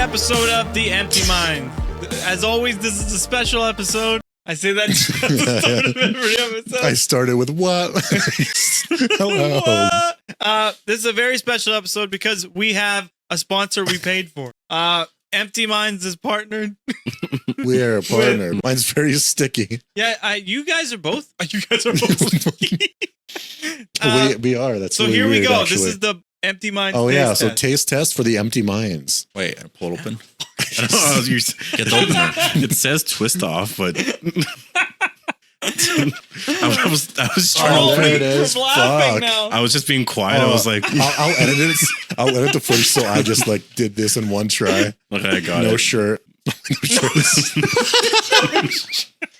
episode of The Empty Mind. As always, this is a special episode. I say that at the start of every episode. I started with what? Hello. What? This is a very special episode because we have a sponsor we paid for. Empty Minds is partnered. We are a partner. Mine's very sticky. Yeah, you guys are both. You guys are both sticky. We are. That's so. really Here we weird, go. actually. This is the Empty Minds. Oh yeah. So test. taste test for the Empty Minds. Wait, I pull it open. I don't know. You get the opener. It says twist off, but I was trying to open there it. it is. We're laughing Fuck. now. I was just being quiet. I was like, I'll edit it. I'll edit the footage so I just like did this in one try. okay, I got No it. shirt. No shirts.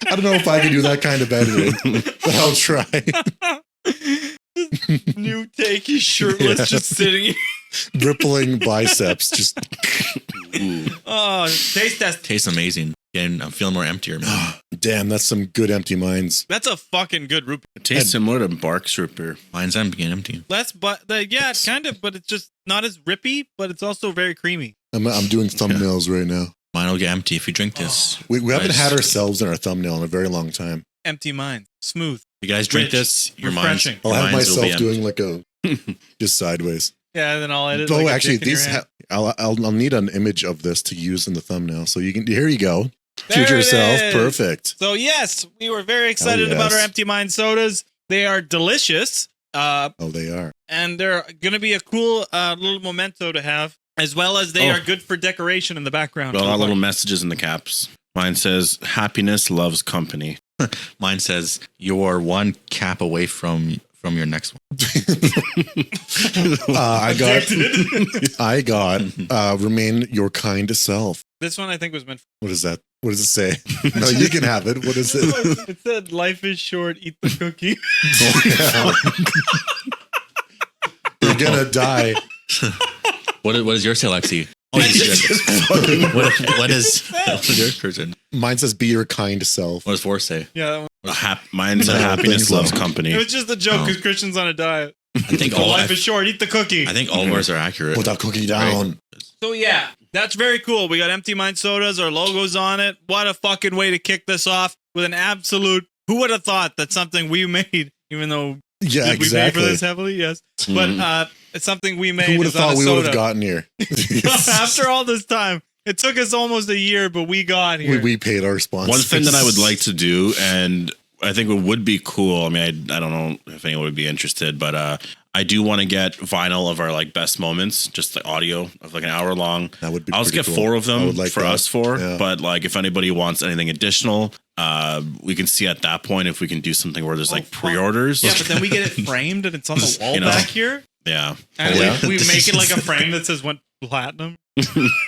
I don't know if I can do that kind of editing, but I'll try. New take. He's shirtless, Yeah. just sitting here. Rippling biceps. Just Ooh, Oh, taste test. tastes amazing. And I'm feeling more emptier, man. damn. That's some good Empty Minds. That's a fucking good root beer. It tastes similar to Bark's root beer. Mine's empty and empty. Less, but yeah, kind of, but it's just not as rippy, but it's also very creamy. I'm doing thumbnails right now. Mine will get empty if you drink this. We haven't Nice. had ourselves in our thumbnail in a very long time. Empty mind, smooth. You guys drink Rich, this, your minds. refreshing. I'll have minds will myself be doing like a just sideways. Yeah, and then I'll edit. Oh, like a actually, dick in your these hand. I'll need an image of this to use in the thumbnail. So you can. Here you go. There Treat it yourself. is. Perfect. So yes, we were very excited about our yes. Empty Mind sodas. They are delicious, Oh, they are. and they're gonna be a cool little memento to have, as well as they Oh. are good for decoration in the background. Got a lot of little messages in the caps. Mine says, happiness loves company. Mine says, you're one cap away from your next one. I got. Remain your kind self. This one I think was meant. What is that? What does it say? No, you can have it. What is it? It said, "Life is short. Eat the cookie." You're gonna die. What is your say, Lexi? Oh, what is your person? Mine says, "Be your kind self." What does four say? Yeah, that one. Mine's a No, happiness so. loves It company. was just a joke Oh. because Christian's on a diet. I think So all life is short. Eat the cookie. I think all of ours are accurate. Put that cookie down. So yeah, that's very cool. We got Empty Mind sodas. Our logo's on it. What a fucking way to kick this off with an absolute. Who would have thought that something we made, even though Yeah, did we pay exactly. for this heavily? Yes, but it's something we made. Who would have is on thought a we would soda. have gotten here? After all this time, it took us almost a year, but we got here. we paid our sponsors. One thing that I would like to do, and I think it would be cool. I mean, I don't know if anyone would be interested, but I do want to get vinyl of our like best moments, just the audio of like an hour long. That would be. I'll just pretty get cool. 4 of I them would like for that. us 4. Yeah. But like, if anybody wants anything additional, we can see at that point if we can do something where there's like fuck. pre-orders. Yeah, but then we get it framed and it's on the wall You know. back here, Yeah. and Oh, yeah? we make it like a frame that says "went platinum,"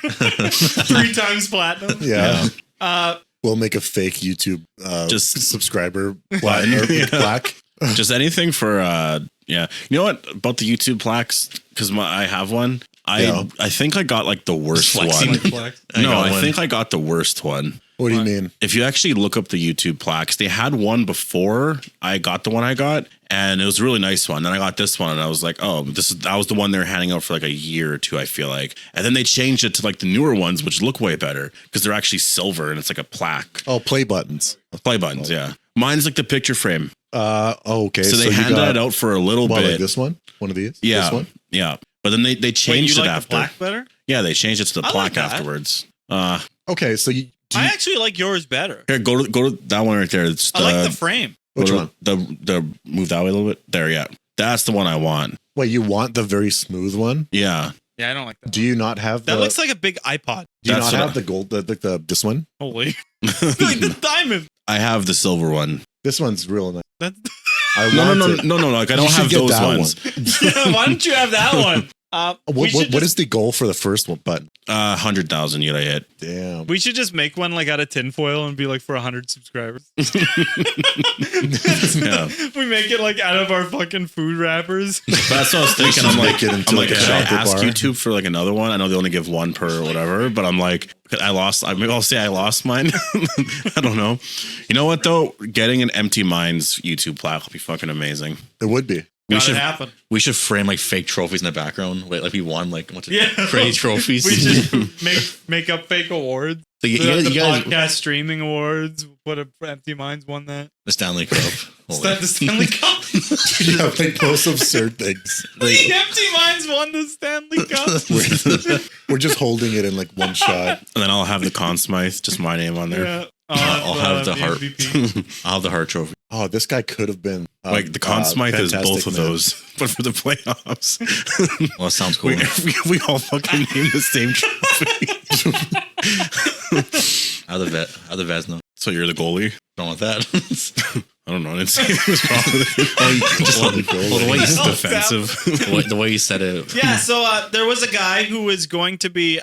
3 times platinum. Yeah. Uh, We'll make a fake YouTube Just- subscriber button or Yeah. plaque. Just anything for yeah. You know what about the YouTube plaques? Because I have one. Yeah. I think I got like the worst flexing one. like flex. No, got I one. think I got the worst one. What do you mean? If you actually look up the YouTube plaques, they had one before I got the one I got, and it was a really nice one. Then I got this one, and I was like, oh, that was the one they were handing out for like a year or 2, I feel like. And then they changed it to like the newer ones, which look way better because they're actually silver and it's like a plaque. Oh, play buttons. Play buttons, yeah. Mine's like the picture frame. Okay. So they you handed got- it out for a little What, bit. like this one? One of these? Yeah, This one? yeah. But then they Wait, changed you it like after. the black better? Yeah, they changed it to the I like plaque that. afterwards. Okay, so you. I actually like yours better. Here, go to that one right there. It's I like the frame. Which go one? to The move that way a little bit. There, yeah. That's the one I want. Wait, you want the very smooth one? Yeah. Yeah, I don't like that. Do you not have That the? looks like a big iPod. do you that's not what have I- the gold? The this one? Holy, like the diamond. I have the silver one. This one's real nice. That's, I No, want no, it. no, no, no. Like I You don't should have get those that ones. yeah, why don't you have that one? What is the goal for the first one button? 100,000 yet I hit. Damn. We should just make one like out of tinfoil and be like for 100 subscribers. Yeah. We make it like out of our fucking food wrappers. But that's what I was thinking. I'm like, Make it into I'm like like, a should I chocolate ask bar. YouTube for like another one? I know they only give one per whatever, but I'm like, maybe I'll say I lost mine. I don't know. You know what though? Getting an Empty Minds YouTube plaque will be fucking amazing. It would be. We should frame like fake trophies in the background. Wait, like we won like a bunch of crazy trophies. We just make up fake awards. So you The guys, podcast streaming awards. What if Empty Minds won that? the Stanley Cup. The Stanley Cup. Yeah, like most absurd things. The Empty Minds won the Stanley Cup. We're just holding it in like one shot. And then I'll have the Conn Smythe, just my name on there. Yeah. I'll have the heart. MVP. I'll have the heart trophy. Oh, this guy could have been Like the Conn Smythe is both Fantastic of Man. those, but for the playoffs. Well, that sounds cool. we all fucking name the same trophy. How the Vesna? So you're the goalie? Don't want that. I don't know. I didn't say it was wrong. Just Well, the the way you It's Oh, defensive. the way you said it. Yeah, so there was a guy who was going to be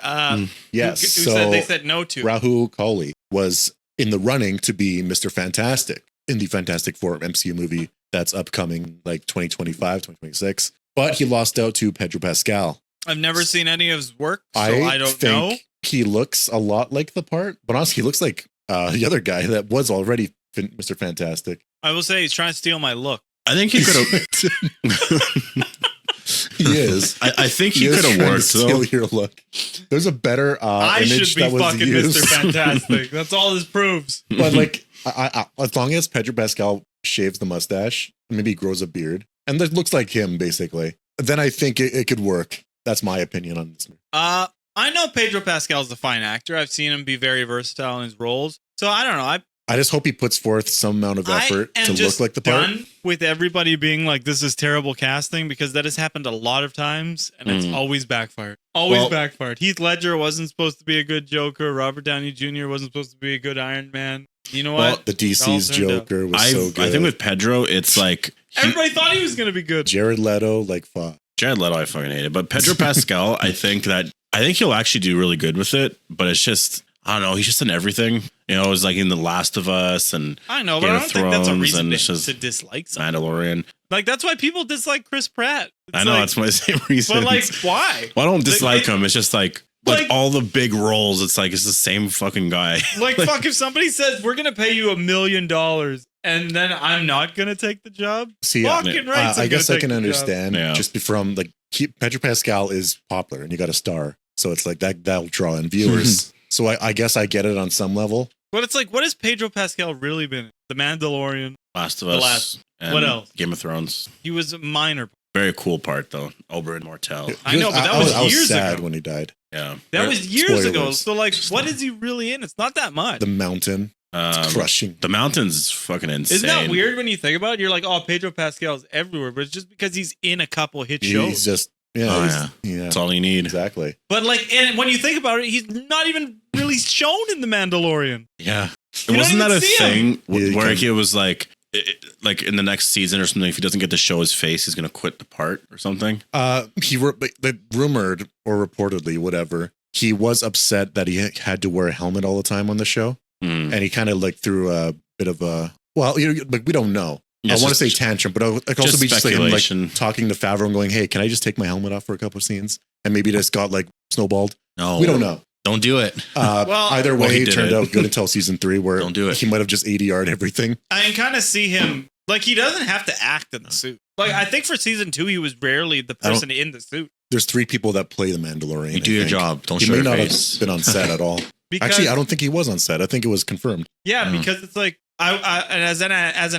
Yes. who So said they said no to. Rahul Kohli was in the running to be Mr. Fantastic in the Fantastic Four MCU movie that's upcoming like 2025, 2026. But he lost out to Pedro Pascal. I've never seen any of his work, so I don't know. He looks a lot like the part, but honestly, he looks like the other guy that was already Mr. Fantastic. I will say he's trying to steal my look. I think he could have. He is. I think he is could have trying to worked steal though. your look. There's a better I image should be that was fucking used. Mr. Fantastic. That's all this proves. But like, I, as long as Pedro Pascal shaves the mustache, maybe he grows a beard, and that looks like him basically, then I think it could work. That's my opinion on this. I know Pedro Pascal's a fine actor. I've seen him be very versatile in his roles. So I don't know. I just hope he puts forth some amount of effort I am to just look like the part. done with everybody being like, this is terrible casting, because that has happened a lot of times and it's always backfired. Always backfired. Heath Ledger wasn't supposed to be a good Joker. Robert Downey Jr. wasn't supposed to be a good Iron Man. You know what? The DC's Joker was so good. I think with Pedro, it's like Everybody thought he was going to be good. Jared Leto, like fuck. Jared Leto, I fucking hated. But Pedro Pascal, I think he'll actually do really good with it. But it's just, I don't know. He's just in everything. You know, it was like in The Last of Us and I know, Game but I of don't think that's a Thrones reason and it's just to dislike something. Mandalorian. Like, that's why people dislike Chris Pratt. It's I know like, that's my same reason. But like, why? Well, I don't dislike Like, him. It's just like all the big roles. It's like it's the same fucking guy. Like, fuck, if somebody says we're gonna pay you $1 million and then I'm not gonna take the job, See, fucking right. I guess I can understand. Yeah. Just from like Pedro Pascal is popular, and you got a star, so it's like that'll draw in viewers. So I guess I get it on some level. But it's like, what has Pedro Pascal really been? The Mandalorian. Last of The Us. Last- and what else? Game of Thrones. He was a minor. Very cool part though. Oberyn Martell. I know, but that was I was years sad ago. when he died. Yeah. That was years ago. Spoilers. So like, what is he really in? It's not that much. The Mountain, it's crushing. The Mountains is fucking insane. Isn't that weird when you think about it? You're like, oh, Pedro Pascal's everywhere, but it's just because he's in a couple hit He's shows. just Oh, yeah, That's all you need. exactly. But like, and when you think about it, he's not even really shown in The Mandalorian. Yeah. You don't Wasn't that even a see thing Yeah, you where can- he was like in the next season or something, if he doesn't get to show his face, he's going to quit the part or something? They rumored or reportedly, whatever. He was upset that he had to wear a helmet all the time on the show, and he kind of like threw a bit of a like we don't know. I want to say tantrum, but it could also be just like him like talking to Favreau and going, "Hey, can I just take my helmet off for a couple of scenes?" And maybe just got like snowballed. No, We don't know. Don't do it. Either way, he it did turned it. out good until season 3, where Don't do it. he might have just ADR'd everything. I can kind of see him like he doesn't have to act in the suit. Like I think for season 2, he was rarely the person in the suit. There's 3 people that play the Mandalorian. You do I your think. job. Don't He show may your not face. have been on set at all. Because, Actually, I don't think he was on set. I think it was confirmed. Yeah, because it's like and as an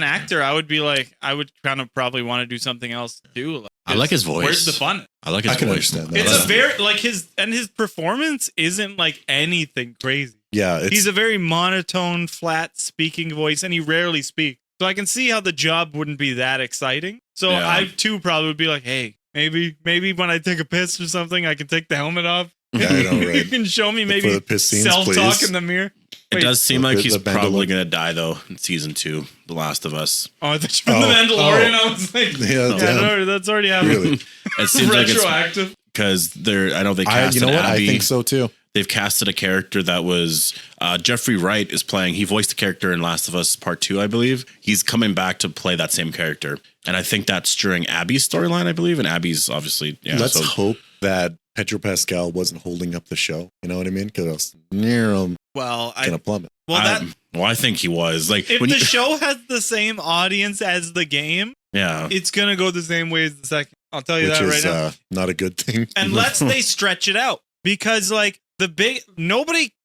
actor, I would be like, I would kind of probably want to do something else too. Like, I like his voice. Where's the fun? I like his I can voice. understand that. It's a very like his performance isn't like anything crazy. Yeah, He's a very monotone, flat speaking voice, and he rarely speaks. So I can see how the job wouldn't be that exciting. So Yeah. I too probably would be like, hey, maybe when I take a piss or something, I can take the helmet off. Yeah, I know, You right? can show me For maybe the piss scenes, self-talk please. in the mirror. It Wait, does seem like the he's probably Mandalorian. going to die though in season 2, The Last of Us. Oh, I thought you were The Mandalorian. I was like, Yeah, damn. no, that's already happened. Really? It seems like it's Retroactive. because I know they cast You know an what? Abby. I think so too. They've casted a character that was Jeffrey Wright is playing. He voiced the character in Last of Us Part 2, I believe. He's coming back to play that same character. And I think that's during Abby's storyline, I believe. And Abby's obviously, Let's hope that Pedro Pascal wasn't holding up the show. You know what I mean? Because I'm Well, gonna plummet. I I think he was. Like if when the show has the same audience as the game, Yeah. it's gonna go the same way as the second. I'll tell you Which that is right now. not a good thing. Unless they stretch it out, because like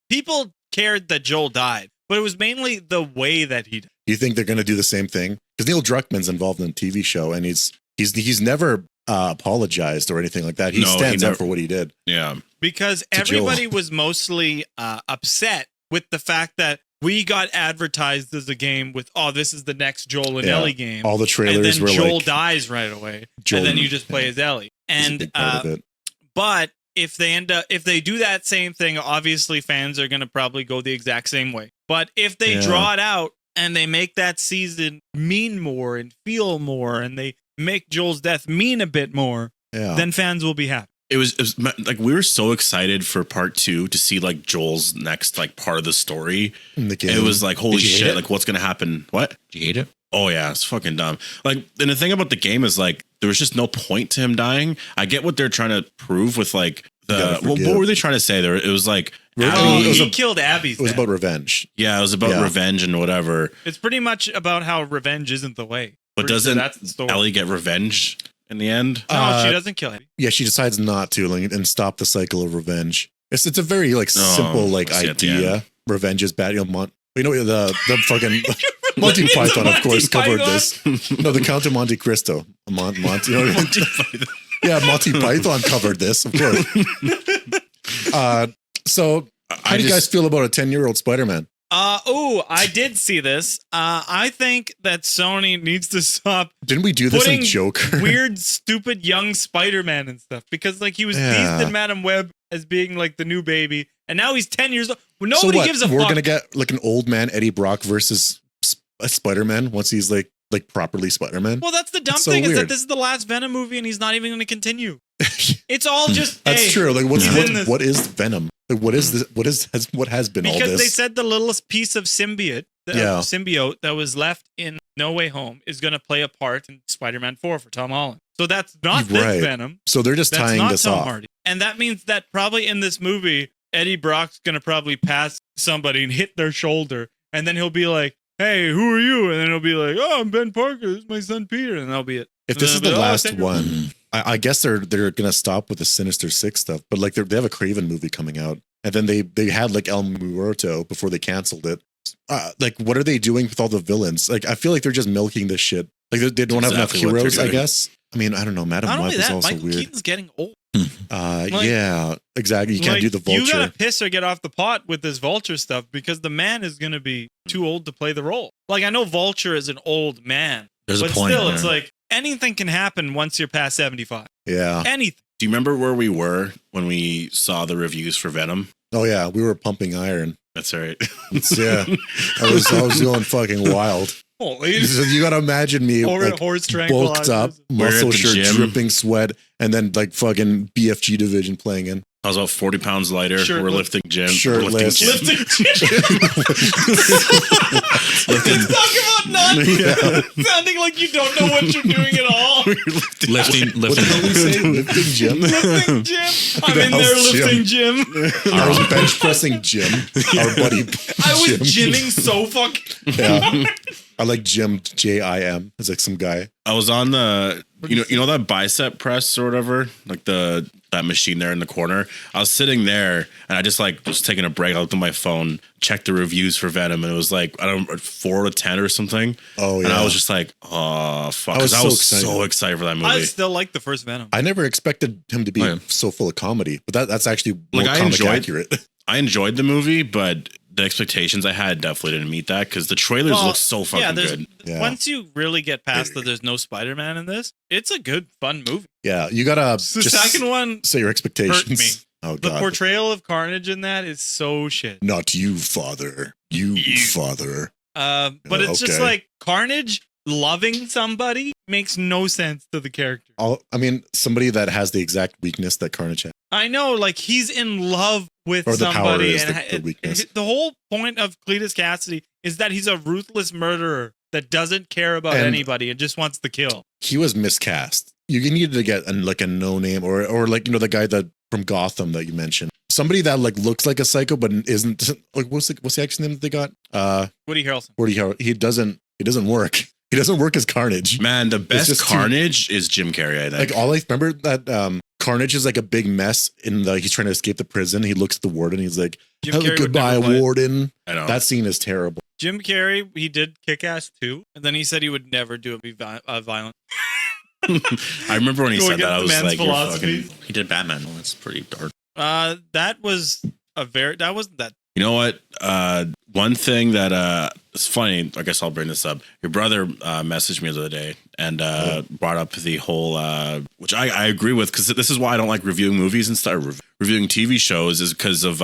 people cared that Joel died, but it was mainly the way that he died. Do you think they're going to do the same thing? Because Neil Druckmann's involved in a TV show, and he's never apologized or anything like that. He stands up for what he did. Yeah. Because everybody was mostly upset with the fact that we got advertised as a game with, this is the next Joel and Ellie game. All the trailers and then were Joel like, dies right away, Joel, and then you just play as Ellie. And but if they do that same thing, obviously fans are going to probably go the exact same way. But if they draw it out and they make that season mean more and feel more, and they make Joel's death mean a bit more, then fans will be happy. It was like we were so excited for part 2 to see like Joel's next like part of the story. In the game. And it was like, holy shit, like what's going to happen? What? Did you hate it? Oh yeah, it's fucking dumb. Like, and the thing about the game is like, there was just no point to him dying. I get what they're trying to prove with like what were they trying to say there? It was like, he killed Abby's. It was about revenge. Yeah, it was about revenge and whatever. It's pretty much about how revenge isn't the way. But doesn't Ellie get revenge in the end? No, she doesn't kill him. Yeah, she decides not to and stop the cycle of revenge. It's a very like simple like idea. Revenge is bad. You know, the fucking Monty Python, of course, covered this. No, the Count of Monte Cristo. Monty, yeah, Monty Python covered this, of course. So how do you guys feel about a 10-year-old Spider-Man? I did see this. I think that Sony needs to stop. Didn't we do this in Joker? Weird, stupid young Spider-Man and stuff, because like he was teased in Madam Web as being like the new baby, and now he's 10 years old. Well, nobody gives a fuck. We're gonna get like an old man Eddie Brock versus a Spider-Man once he's like properly Spider-Man. Well, that's the dumb thing is that this is the last Venom movie, and he's not even going to continue. It's all just that's true. Like what is Venom? Like, what is this? What has been all this? Because they said the littlest piece of symbiote that was left in No Way Home is going to play a part in Spider-Man 4 for Tom Holland. So that's not this Venom. So they're just tying this off. Hardy. And that means that probably in this movie, Eddie Brock's going to probably pass somebody and hit their shoulder, and then he'll be like, "Hey, who are you?" And then he'll be like, "Oh, I'm Ben Parker. This is my son Peter." And that'll be it. If this is the last one, I guess they're gonna stop with the Sinister Six stuff. But like they have a Craven movie coming out, and then they had like El Muerto before they canceled it. Like, what are they doing with all the villains? Like, I feel like they're just milking this shit. Like they don't have enough heroes. I guess. I mean, I don't know. Madam Web is also Michael weird. Keaton's getting old. Yeah, exactly. You can't do the Vulture. You gotta piss or get off the pot with this Vulture stuff, because the man is gonna be too old to play the role. Like, I know Vulture is an old man, but still, it's like anything can happen once you're past 75. Yeah, anything. Do you remember where we were when we saw the reviews for Venom? Oh yeah, we were pumping iron. That's right. Yeah, I was going fucking wild. So you gotta imagine me like bulked up, muscle shirt, dripping sweat, and then like fucking BFG division playing in. I was about 40 pounds lighter. We're lifting gym. Shirtless. Lifting gym. Let's talk about not sounding like you don't know what you're doing at all. Lifting. What the hell we say? Lifting gym. Lifting gym. I'm in there lifting gym. I was bench pressing Jim, our buddy. I was gymming so fucking. Yeah. I like Jim, Jim. It's like some guy. I was on the, you know that bicep press or whatever, like that machine there in the corner. I was sitting there and I just like was taking a break. I looked at my phone, checked the reviews for Venom, and it was like, I don't know, 4 to 10 or something. Oh yeah. And I was just like, oh fuck, because I was so excited for that movie. I still like the first Venom. I never expected him to be so full of comedy, but that's actually more like comic accurate. I enjoyed the movie, but the expectations I had definitely didn't meet that, because the trailers look so fucking good. Yeah. Once you really get past that there's no Spider-Man in this, it's a good, fun movie. Yeah, you gotta the second one set your expectations. Hurt me. Oh, the God. portrayal of Carnage in that is so shit. Not you, father. You. Father. But it's just like Carnage loving somebody makes no sense to the character. I mean, somebody that has the exact weakness that Carnage has. I know, like he's in love with Or the somebody, power is and the weakness. The whole point of Cletus Cassidy is that he's a ruthless murderer that doesn't care about anybody and just wants to kill. He was miscast. You needed to get a no name or like, the guy that from Gotham that you mentioned. Somebody that like looks like a psycho but isn't. Like what's the actual name that they got? Woody Harrelson. He doesn't work. He doesn't work as Carnage. Man, the best just Carnage is Jim Carrey, I think. Like all I remember that Carnage is like a big mess in the he's trying to escape the prison. He looks at the warden. He's like, Jim Carrey would goodbye, never play it. warden. I know. That scene is terrible. Jim Carrey, he did Kick-Ass 2, and then he said he would never do a violent. I remember when he Go said that, I against was the man's like, you're philosophy. fucking... He did Batman. Well, that's pretty dark. That wasn't that. You know what? One thing that is funny, I guess I'll bring this up. Your brother messaged me the other day and brought up the whole, which I agree with, because this is why I don't like reviewing movies and stuff. Reviewing TV shows is because of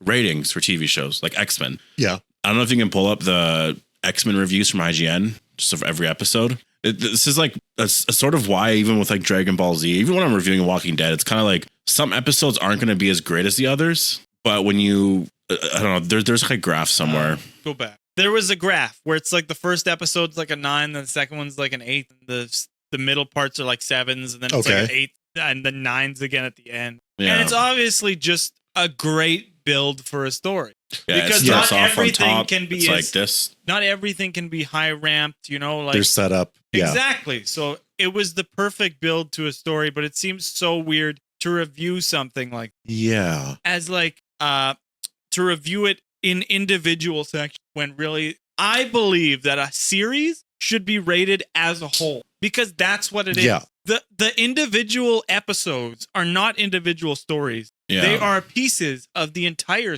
ratings for TV shows like X-Men. Yeah. I don't know if you can pull up the X-Men reviews from IGN just of every episode. This is like a sort of why, even with like Dragon Ball Z, even when I'm reviewing Walking Dead, it's kind of like some episodes aren't going to be as great as the others. But when you, I don't know, there's like a graph somewhere. Go back. There was a graph where it's like the first episode's like a 9, then the second one's like an 8. And the middle parts are like 7s, and then it's like an 8, and then 9s again at the end. Yeah. And it's obviously just a great build for a story. Yeah, because it not starts off on everything top. can be It's like this. Not everything can be high ramped, like They're set up. Yeah. exactly. So it was the perfect build to a story, but it seems so weird to review something like Yeah. as like to review it in individual sections when really I believe that a series should be rated as a whole, because that's what it is. Yeah. The individual episodes are not individual stories. Yeah. They are pieces of the entire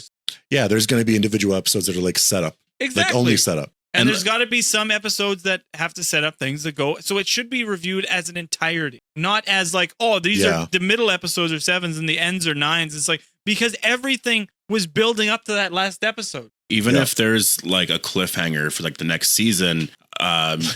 Yeah. There's going to be individual episodes that are like set up, exactly. like only set up. And And there's got to be some episodes that have to set up things that go. So it should be reviewed as an entirety, not as like, oh, these Yeah. are the middle episodes are 7s and the ends are 9s. It's like, because everything was building up to that last episode. Even Yeah. if there's like a cliffhanger for like the next season,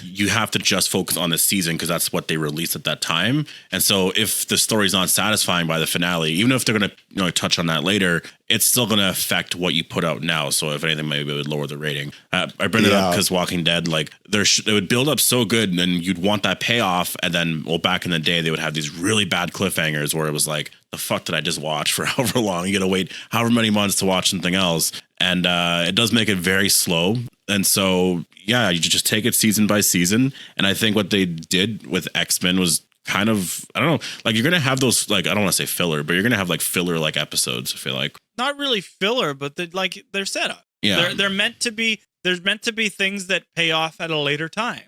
you have to just focus on the season because that's what they released at that time. And so if the story's not satisfying by the finale, even if they're going to touch on that later, it's still going to affect what you put out now. So if anything, maybe it would lower the rating. I bring it up because Walking Dead, like it would build up so good, and then you'd want that payoff. And then, well, back in the day, they would have these really bad cliffhangers where it was like, the fuck did I just watch for however long? You got to wait however many months to watch something else. And it does make it very slow. And so, yeah, you just take it season by season. And I think what they did with X-Men was kind of, I don't know, like you're going to have those, like, I don't want to say filler, but you're going to have like filler like episodes, I feel like. Not really filler, but they're set up. Yeah. They're meant to be, there's meant to be things that pay off at a later time.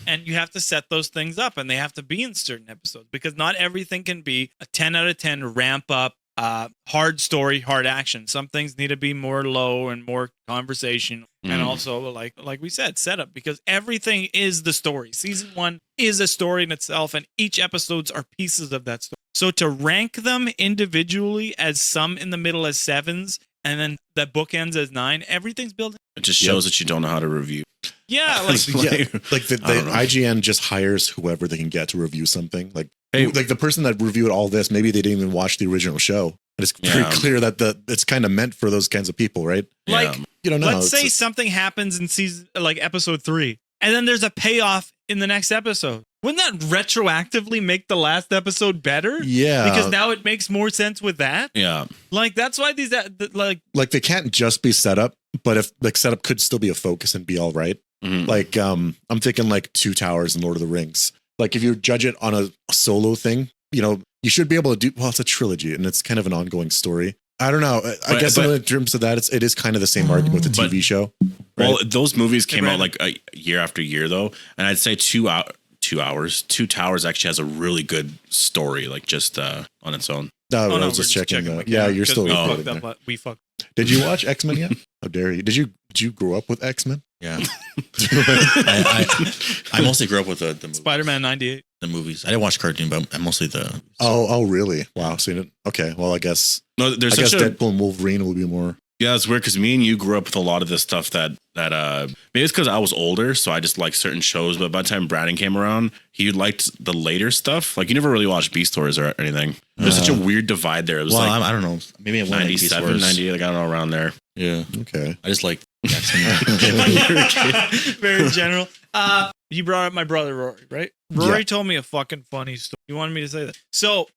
And you have to set those things up, and they have to be in certain episodes, because not everything can be a 10 out of 10 ramp up, hard story, hard action. Some things need to be more low and more conversation. And also, like we said, setup, because everything is the story. Season 1 is a story in itself, and each episodes are pieces of that story. So to rank them individually as some in the middle as 7s, and then the book ends as 9, everything's built. It just shows that you don't know how to review. Yeah, like Like the I don't know. IGN just hires whoever they can get to review something. Like, Hey. like the person that reviewed all this, maybe they didn't even watch the original show. And it's very Yeah. clear that it's kind of meant for those kinds of people, right? like Yeah. You don't know. let's It's say something happens in season like episode 3, and then there's a payoff in the next episode. Wouldn't that retroactively make the last episode better? yeah, Because now it makes more sense with that. Yeah. Like that's why these like they can't just be set up, but if like setup could still be a focus and be all right. Mhm. Like I'm thinking like Two Towers and Lord of the Rings. Like if you judge it on a solo thing, you should be able to do. Well, it's a trilogy and it's kind of an ongoing story. I don't know. I guess in terms of that, it is kind of the same argument with the TV show. Right? Well, those movies came out Brandon. like a year after year, though. And I'd say 2 hours. Two Towers actually has a really good story, like just on its own. No, Oh, I no, was we're just checking. my Yeah, camera, you're 'cause still we recording fucked there. up. We fucked. Did you watch X-Men yet? How dare you? Did you grow up with X-Men? Yeah. I mostly grew up with the movies. Spider-Man 98. The movies. I didn't watch cartoon, but I mostly the. Oh, really? Wow. So okay. Well, I guess No, there's Deadpool such a and Wolverine will be more. yeah. It's weird because me and you grew up with a lot of this stuff that maybe it's because I was older, so I just like certain shows. But by the time Braden came around, he liked the later stuff. Like you never really watched Beast Wars or anything. There's such a weird divide there. It was Well, like I don't know. Maybe it 97, 98, like I don't know, around there. Yeah. Okay. I just like. Very general. You brought up my brother Rory, right? Rory told me a fucking funny story. You wanted me to say that. So,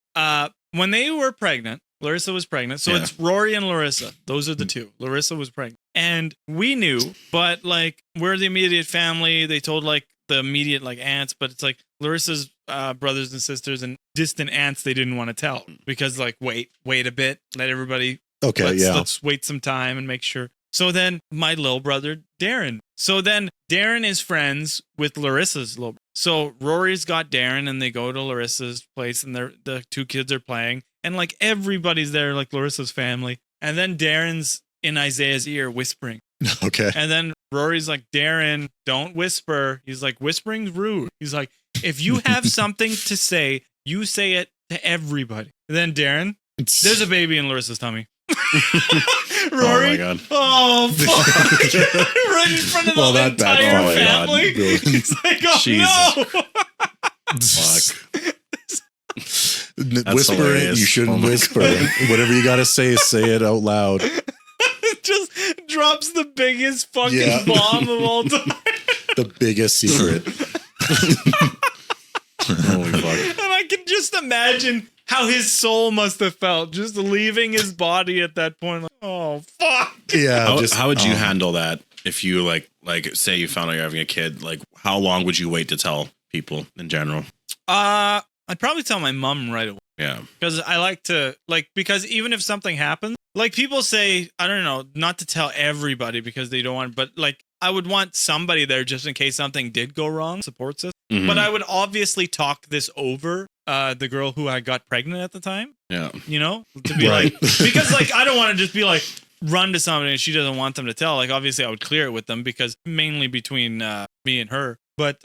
when they were pregnant, Larissa was pregnant. So Yeah. it's Rory and Larissa. Those are the two. Larissa was pregnant. And we knew, but like we're the immediate family. They told like the immediate like aunts, but it's like Larissa's brothers and sisters and distant aunts they didn't want to tell because like wait a bit, let everybody let's wait some time and make sure. So then my little brother Darren. So then Darren is friends with Larissa's little brother. So Rory's got Darren and they go to Larissa's place and the two kids are playing and like everybody's there, like Larissa's family. And then Darren's in Isaiah's ear whispering. Okay. And then Rory's like, Darren, don't whisper. He's like, whispering's rude. He's like, if you have something to say, you say it to everybody. And then Darren, there's a baby in Larissa's tummy. Rory, oh my god! Oh fuck! Right in front of the entire family. He's like, oh Jesus. no! Fuck. Whisper. Hilarious. You shouldn't whisper. Whatever you gotta say it out loud. It just drops the biggest fucking bomb of all time. The biggest secret. Holy fuck! And I can just imagine how his soul must have felt just leaving his body at that point. Like, oh fuck! Yeah. How would you handle that if you like say you found out you're having a kid? Like, how long would you wait to tell people in general? I'd probably tell my mom right away. Yeah, because I like to because even if something happens, like people say, I don't know, not to tell everybody because they don't want, but like I would want somebody there just in case something did go wrong, supports us. Mm-hmm. But I would obviously talk this over. The girl who I got pregnant at the time. Yeah. You know, to be like, because like, I don't want to just be like, run to somebody and she doesn't want them to tell. Like, obviously I would clear it with them because mainly between me and her. But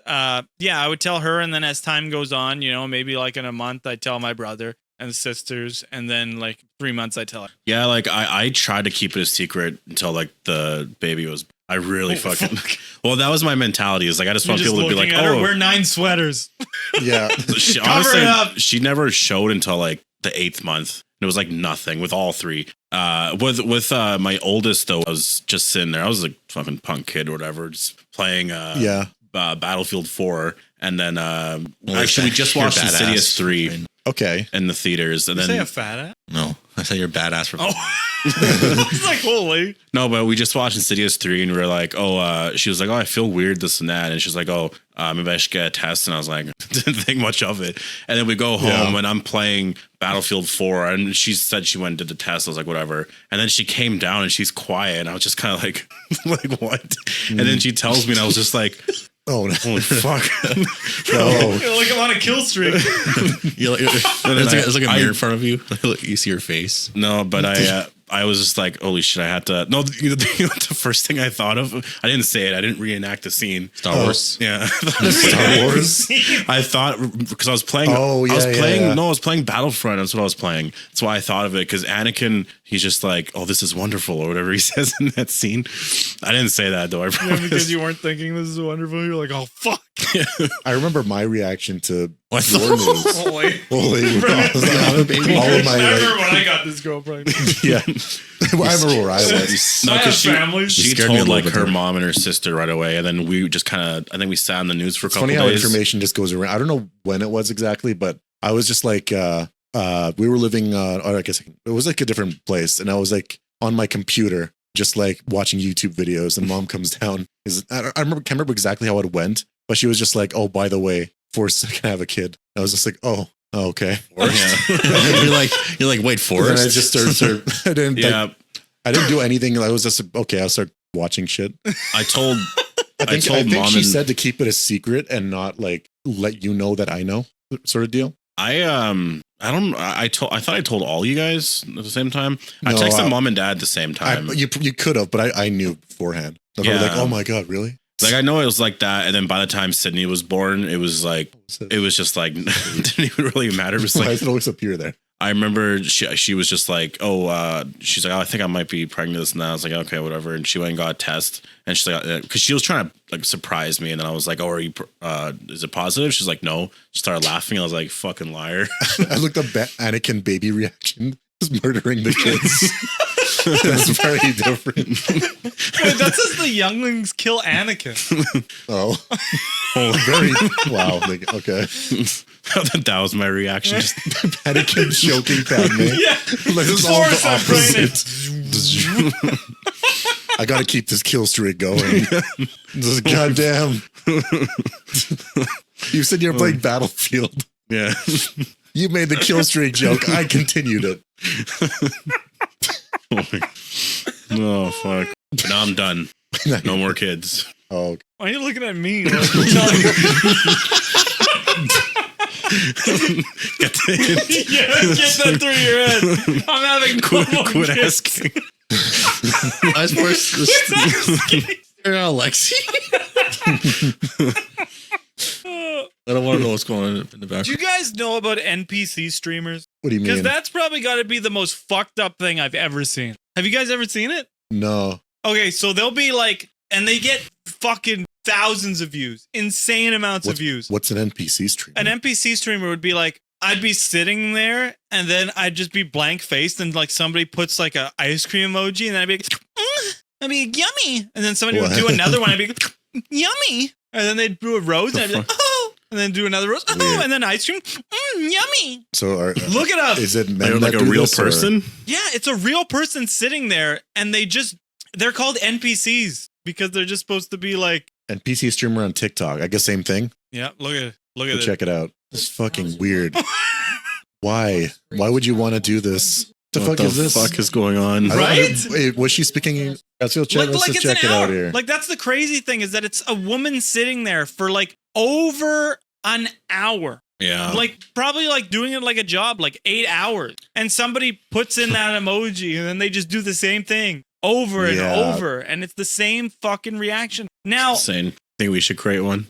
yeah, I would tell her. And then as time goes on, you know, maybe like in a month, I'd tell my brother and sisters. And then like 3 months, I tell her. Yeah. Like I tried to keep it a secret until like the baby was, I really well, that was my mentality. Is like, I just want people to be like, oh, wear 9 sweaters. Yeah. Honestly, she never showed until like the 8th month. It was like nothing with all 3. With my oldest though, I was just sitting there. I was like fucking punk kid or whatever, just playing Battlefield 4, and then actually we just watched Insidious 3. Okay. In the theaters, and Did then you say a fat ass? No, I said you're badass for. It's like holy. No, but we just watched Insidious 3, and we were like, she was like, oh, I feel weird, this and that, and she's like, maybe I should get a test, and I was like, didn't think much of it, and then we go home, and I'm playing Battlefield 4, and she said she went and did the test. I was like, whatever, and then she came down, and she's quiet, and I was just kind of like, like what? And then she tells me, and I was just like, oh no. Holy fuck. No. You're like, I'm on a kill streak. There's like a mirror in front of you. You see your face. No, but I was just like, holy shit, I had to. No, the first thing I thought of, I didn't say it. I didn't reenact the scene. Star Wars. Yeah. Star Wars. I thought, because I was playing. Oh, yeah. No, I was playing Battlefront. That's what I was playing. That's why I thought of it. Because Anakin, he's just like, oh, this is wonderful, or whatever he says in that scene. I didn't say that, though. I promise. Yeah, because you weren't thinking this is wonderful. You're like, oh, fuck. I remember my reaction to What? your news. Holy. Holy. baby. All of I my, remember when I got this girl pregnant. yeah. Well, I remember where I was. No, I have because families. she scared me a told little like bit her there. mom and her sister right away, and then we just kind of, I think we sat on the news for a It's couple funny how days. information just goes around. I don't know when it was exactly, but I was just like, we were living, or I guess it was like a different place. And I was like on my computer, just like watching YouTube videos, and mom comes down. Can't remember exactly how it went, but she was just like, oh, by the way, Forrest can have a kid. I was just like, oh, okay. you're like, wait, And then I Forrest. just started I didn't Yeah, I didn't do anything. I was just okay, I'll start watching shit. I told I think mom she and said to keep it a secret and not like let you know that I know, sort of deal. I thought I told all you guys at the same time. I No, texted mom and dad at the same time. You could have, but I knew beforehand. I was like, oh my god, really? Like, I know it was like that, and then by the time Sydney was born, it was like, it was just like, it didn't even really matter. It was Why like, does it always appear there? I remember she was just like, she's like, oh, I think I might be pregnant this and that. I was like, okay, whatever. And she went and got a test, and she's like, because she was trying to like surprise me, and then I was like, oh, are you, is it positive? She's like, no. She started laughing. I was like, fucking liar. I looked up Anakin baby reaction. Just murdering the kids. That's very different. Wait, that says the younglings kill Anakin. Oh, very wow. Like, okay, That was my reaction. Just, Anakin choking Padme. Yeah, Like, this is all Forrest the opposite. I got to keep this kill streak going. This is goddamn. You said you're playing Battlefield. Yeah. You made the kill streak joke. I continued it. Oh, fuck. Now I'm done. No more kids. Oh, Why are you looking at me? Get that through your head. I'm having quit asking. I was forced to Lexi. I don't want to know what's going on in the Do background. you guys know about NPC streamers? what do you Because mean? that's probably got to be the most fucked up thing I've ever seen. Have you guys ever seen it? No. Okay, so they'll be like, and they get fucking thousands of views, insane amounts of views. What's an NPC stream? An NPC streamer would be like, I'd be sitting there and then I'd just be blank faced and like somebody puts like a ice cream emoji and then I'd be like, I'd be like, yummy. And then somebody would do another one. I'd be like, yummy. And then they'd do a rose and I'd be like, oh. And then do another rose. Oh, Weird. and then ice cream. Yummy. So Look it up. Is it men Like that a do real this, or- person? Yeah, it's a real person sitting there and they're called NPCs because they're just supposed to be like, NPC streamer on TikTok. I guess same thing. yeah, look at Go it. check it out. It's fucking weird. Why? Why would you want to do this? The What fuck is this? fuck is going on? I don't Right? Wait, was she speaking? Let's go check. Let's just it's check an it hour. out here. Like that's the crazy thing is that it's a woman sitting there for like over an hour. Yeah. Like probably like doing it like a job, like 8 hours. And somebody puts in that emoji and then they just do the same thing over and Yeah. over. And it's the same fucking reaction. Now, Insane. Think we should create one?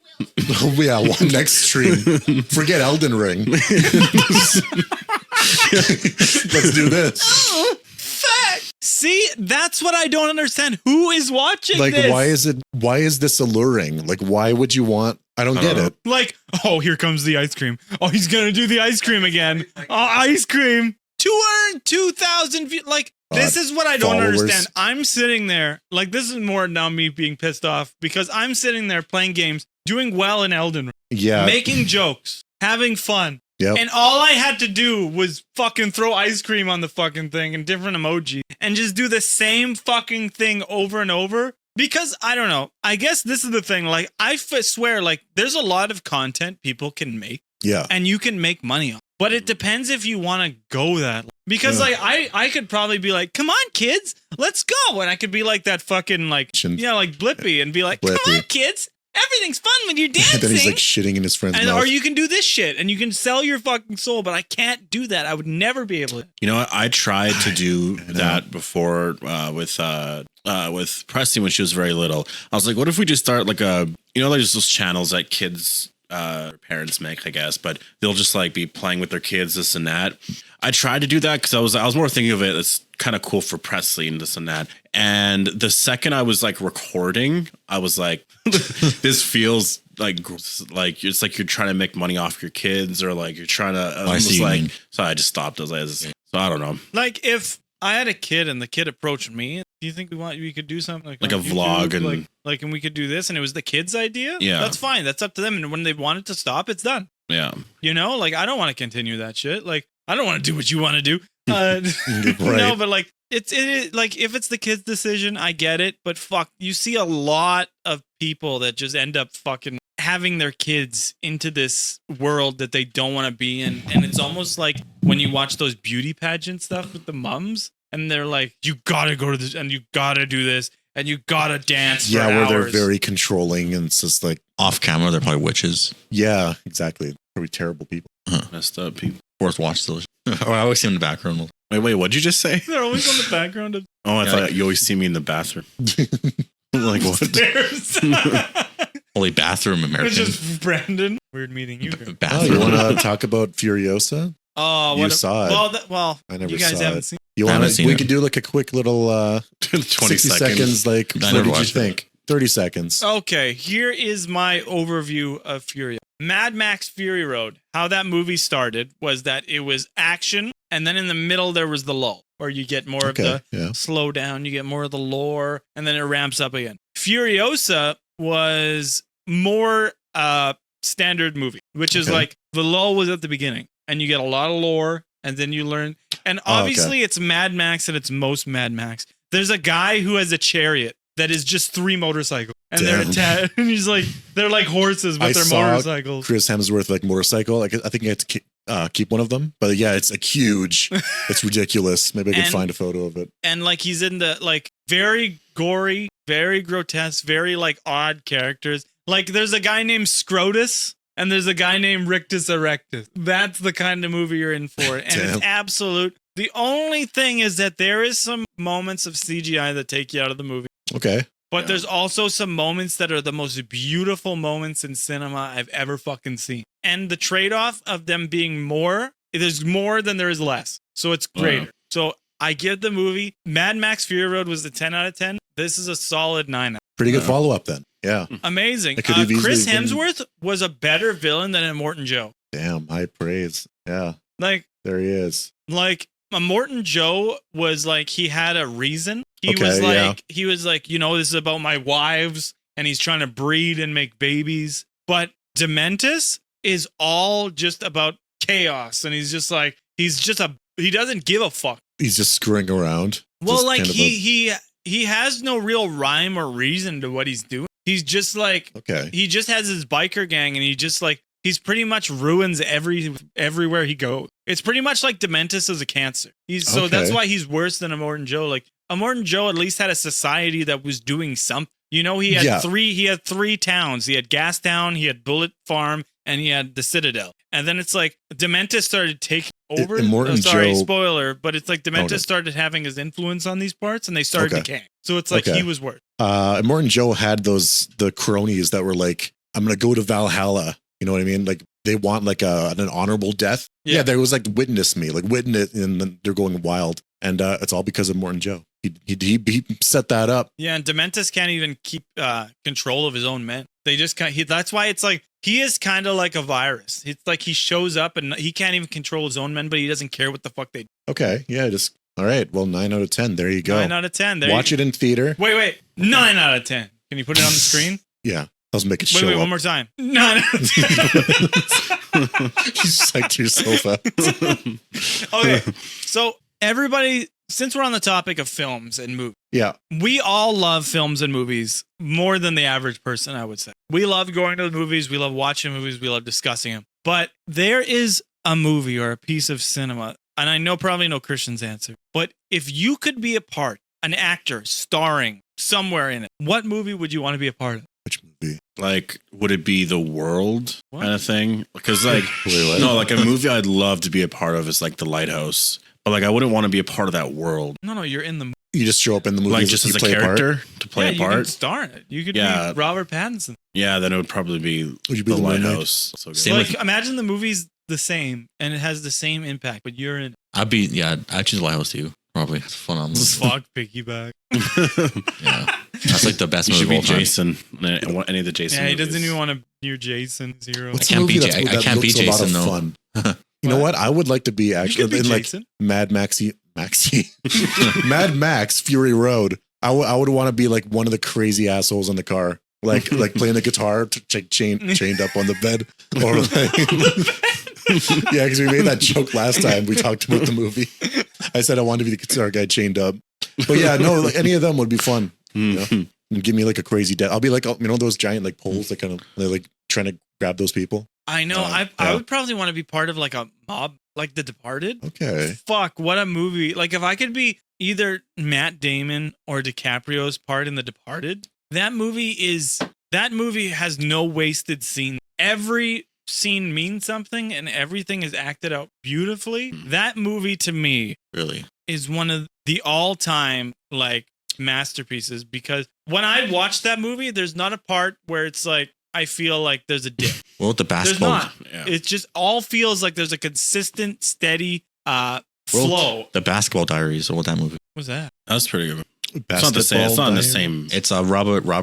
Oh, yeah, one next stream. Forget Elden Ring. Let's do this. fuck. See, that's what I don't understand. Who is watching Like, this? why is this alluring? Like, why would you want? I don't get it. Like, oh, here comes the ice cream. Oh, he's gonna do the ice cream again. Oh, ice cream. 202,000 views. Like, this is what I don't followers. understand. I'm sitting there, like, this is more now me being pissed off because I'm sitting there playing games, doing well in Elden Ring, Yeah. making jokes, having fun. Yep. And all I had to do was fucking throw ice cream on the fucking thing and different emoji and just do the same fucking thing over and over. Because I don't know. I guess this is the thing. Like, I swear, like, there's a lot of content people can make Yeah. and you can make money on. But it depends if you want to go that. Because Yeah. like I could probably be like, come on, kids, let's go. And I could be like that fucking like, like Blippy and be like, come Blippy. on, kids, everything's fun when you're And dancing. then he's like shitting in his friend's And, mouth. or you can do this shit and you can sell your fucking soul, but I can't do that. I would never be able to. You know what? I tried to do that before with Presley when she was very little. I was like, what if we just start like there's those channels that kids parents make, I guess, but they'll just like be playing with their kids, this and that. I tried to do that because I was more thinking of it as kind of cool for Presley and this and that. And the second I was like recording, I was like, this feels like it's like you're trying to make money off your kids or like you're trying to. I see what you mean. So I just stopped. I was like, so I don't know. Like if I had a kid and the kid approached me, do you think we could do something Like on a vlog and- like and we could do this and it was the kid's idea? Yeah. That's fine. That's up to them. And when they want it to stop, it's done. Yeah. You know, like I don't want to continue that shit. Like I don't want to do what you want to do. Right. No, but like it is like if it's the kid's decision, I get it. But fuck, you see a lot of people that just end up fucking having their kids into this world that they don't want to be in. And it's almost like when you watch those beauty pageant stuff with the mums and they're like, you gotta go to this and you gotta do this and you gotta dance for Yeah, where they're hours. very controlling and it's just like, Off camera, they're probably witches. yeah, exactly. Probably terrible people. Messed up people. Worth watch those. Or I always see them in the background. Wait, what'd you just say? They're always on the background of Oh, I Yeah, thought like- you always see me in the bathroom. Like what? stairs. Holy bathroom It's American. just Brandon. Weird meeting you. Oh, you Bathroom. want to talk about Furiosa? Oh, You saw it. Well, I never you guys saw haven't it. seen. You I want haven't seen we it. could do like a quick little 20 60 seconds. Like, I what never did you watched it. think? 30 seconds. Okay, here is my overview of Fury. Mad Max Fury Road. How that movie started was that it was action, and then in the middle there was the lull, where you get more Okay, of the yeah. slow down, you get more of the lore, and then it ramps up again. Furiosa was more standard movie, which is Okay. like the lull was at the beginning, and you get a lot of lore, and then you learn. And obviously, it's Mad Max at its most Mad Max. There's a guy who has a chariot that is just 3 motorcycles. and they're and he's like, they're like horses, but they're motorcycles. Chris Hemsworth like motorcycle. Like I think he had to keep one of them, but yeah, it's like huge. It's ridiculous. Maybe I can find a photo of it. And like he's in the like very gory, very grotesque, very like odd characters. Like there's a guy named Scrotus. And there's a guy named Rictus Erectus. That's the kind of movie you're in for. And it's absolute. The only thing is that there is some moments of CGI that take you out of the movie. Okay. But there's also some moments that are the most beautiful moments in cinema I've ever fucking seen. And the trade-off of them being more, there's more than there is less. So it's greater. Wow. So I give the movie, Mad Max Fury Road was a 10 out of 10. This is a solid 9 out. Pretty good follow-up then. Yeah. Amazing. Chris Hemsworth was a better villain than Immortan Joe. Damn, high praise. Yeah. Like, there he is. Like, Immortan Joe was like, he had a reason. He was like, you know, this is about my wives, and he's trying to breed and make babies. But Dementus is all just about chaos, and he's just like, he doesn't give a fuck. He's just screwing around. Well, just like he has no real rhyme or reason to what he's doing. He's just like, he just has his biker gang, and he just like, he's pretty much ruins everywhere he goes. It's pretty much like Dementus as a cancer. So that's why he's worse than Immortan Joe. Like Immortan Joe at least had a society that was doing something. You know, he had three towns. He had Gastown, he had Bullet Farm, and he had the Citadel. And then it's like Dementus started taking over. Joe, spoiler, but it's like Dementus started having his influence on these parts, and they started decaying. So it's like he was worse. Immortan Joe had the cronies that were like, I'm gonna go to Valhalla. You know what I mean? Like they want like an honorable death. Yeah, there was like witness me, and then they're going wild, and it's all because of Immortan Joe. He set that up. Yeah, and Dementus can't even keep control of his own men. They just can't. That's why it's like he is kind of like a virus. It's like he shows up and he can't even control his own men, but he doesn't care what the fuck they do. Okay, yeah, just all right. Well, 9 out of 10. There you go. 9 out of 10. Watch it in theater. Wait. 9 out of 10. Can you put it on the screen? Yeah. Let's make it show Wait, up. one more time. 9 out of 10. You psyched yourself up. Okay, so everybody, since we're on the topic of films and movies, we all love films and movies more than the average person, I would say. We love going to the movies. We love watching movies. We love discussing them. But there is a movie or a piece of cinema, and I probably know Christian's answer, but if you could be an actor starring somewhere in it, what movie would you want to be a part of? Which movie? Like, would it be The World kind of thing? Because like, no, like a movie I'd love to be a part of is like The Lighthouse. But like, I wouldn't want to be a part of that world. No, you're in the movie. You just show up in the movie, like just as a character to play a part. You could star in it. You could be Robert Pattinson. Yeah, then it would probably be The Lighthouse. So like, imagine the movie's the same and it has the same impact, but you're in. I'd choose The Lighthouse too. Probably it's fun on this. Fuck piggyback. Yeah, that's like the best movie of all time. Jason. Any of the Jason. Yeah, he movies. doesn't even want to be Jason Zero. I can't be Jason though. Fun. You know what? I would like to be actually in like Mad Maxie. Mad Max Fury Road. I would want to be like one of the crazy assholes in the car, like playing the guitar, chained up on the bed, or like, yeah, because we made that joke last time we talked about the movie. I said I wanted to be the guitar guy chained up, but yeah, no, like, any of them would be fun. You know? And give me like a crazy death. I'll be like, those giant like poles that kind of they're like trying to grab those people. I know. I would probably want to be part of like a mob, like The Departed. Okay. Fuck, what a movie. Like if I could be either Matt Damon or DiCaprio's part in The Departed, that movie has no wasted scene. Every scene means something and everything is acted out beautifully. That movie to me really is one of the all-time like masterpieces, because when I watch that movie, there's not a part where it's like I feel like there's a dip. Well, the basketball. There's not. Yeah. It just all feels like there's a consistent, steady flow. The Basketball Diaries. What that movie? What's that? That's pretty good. It's not the same. It's not the same. It's Robert. No,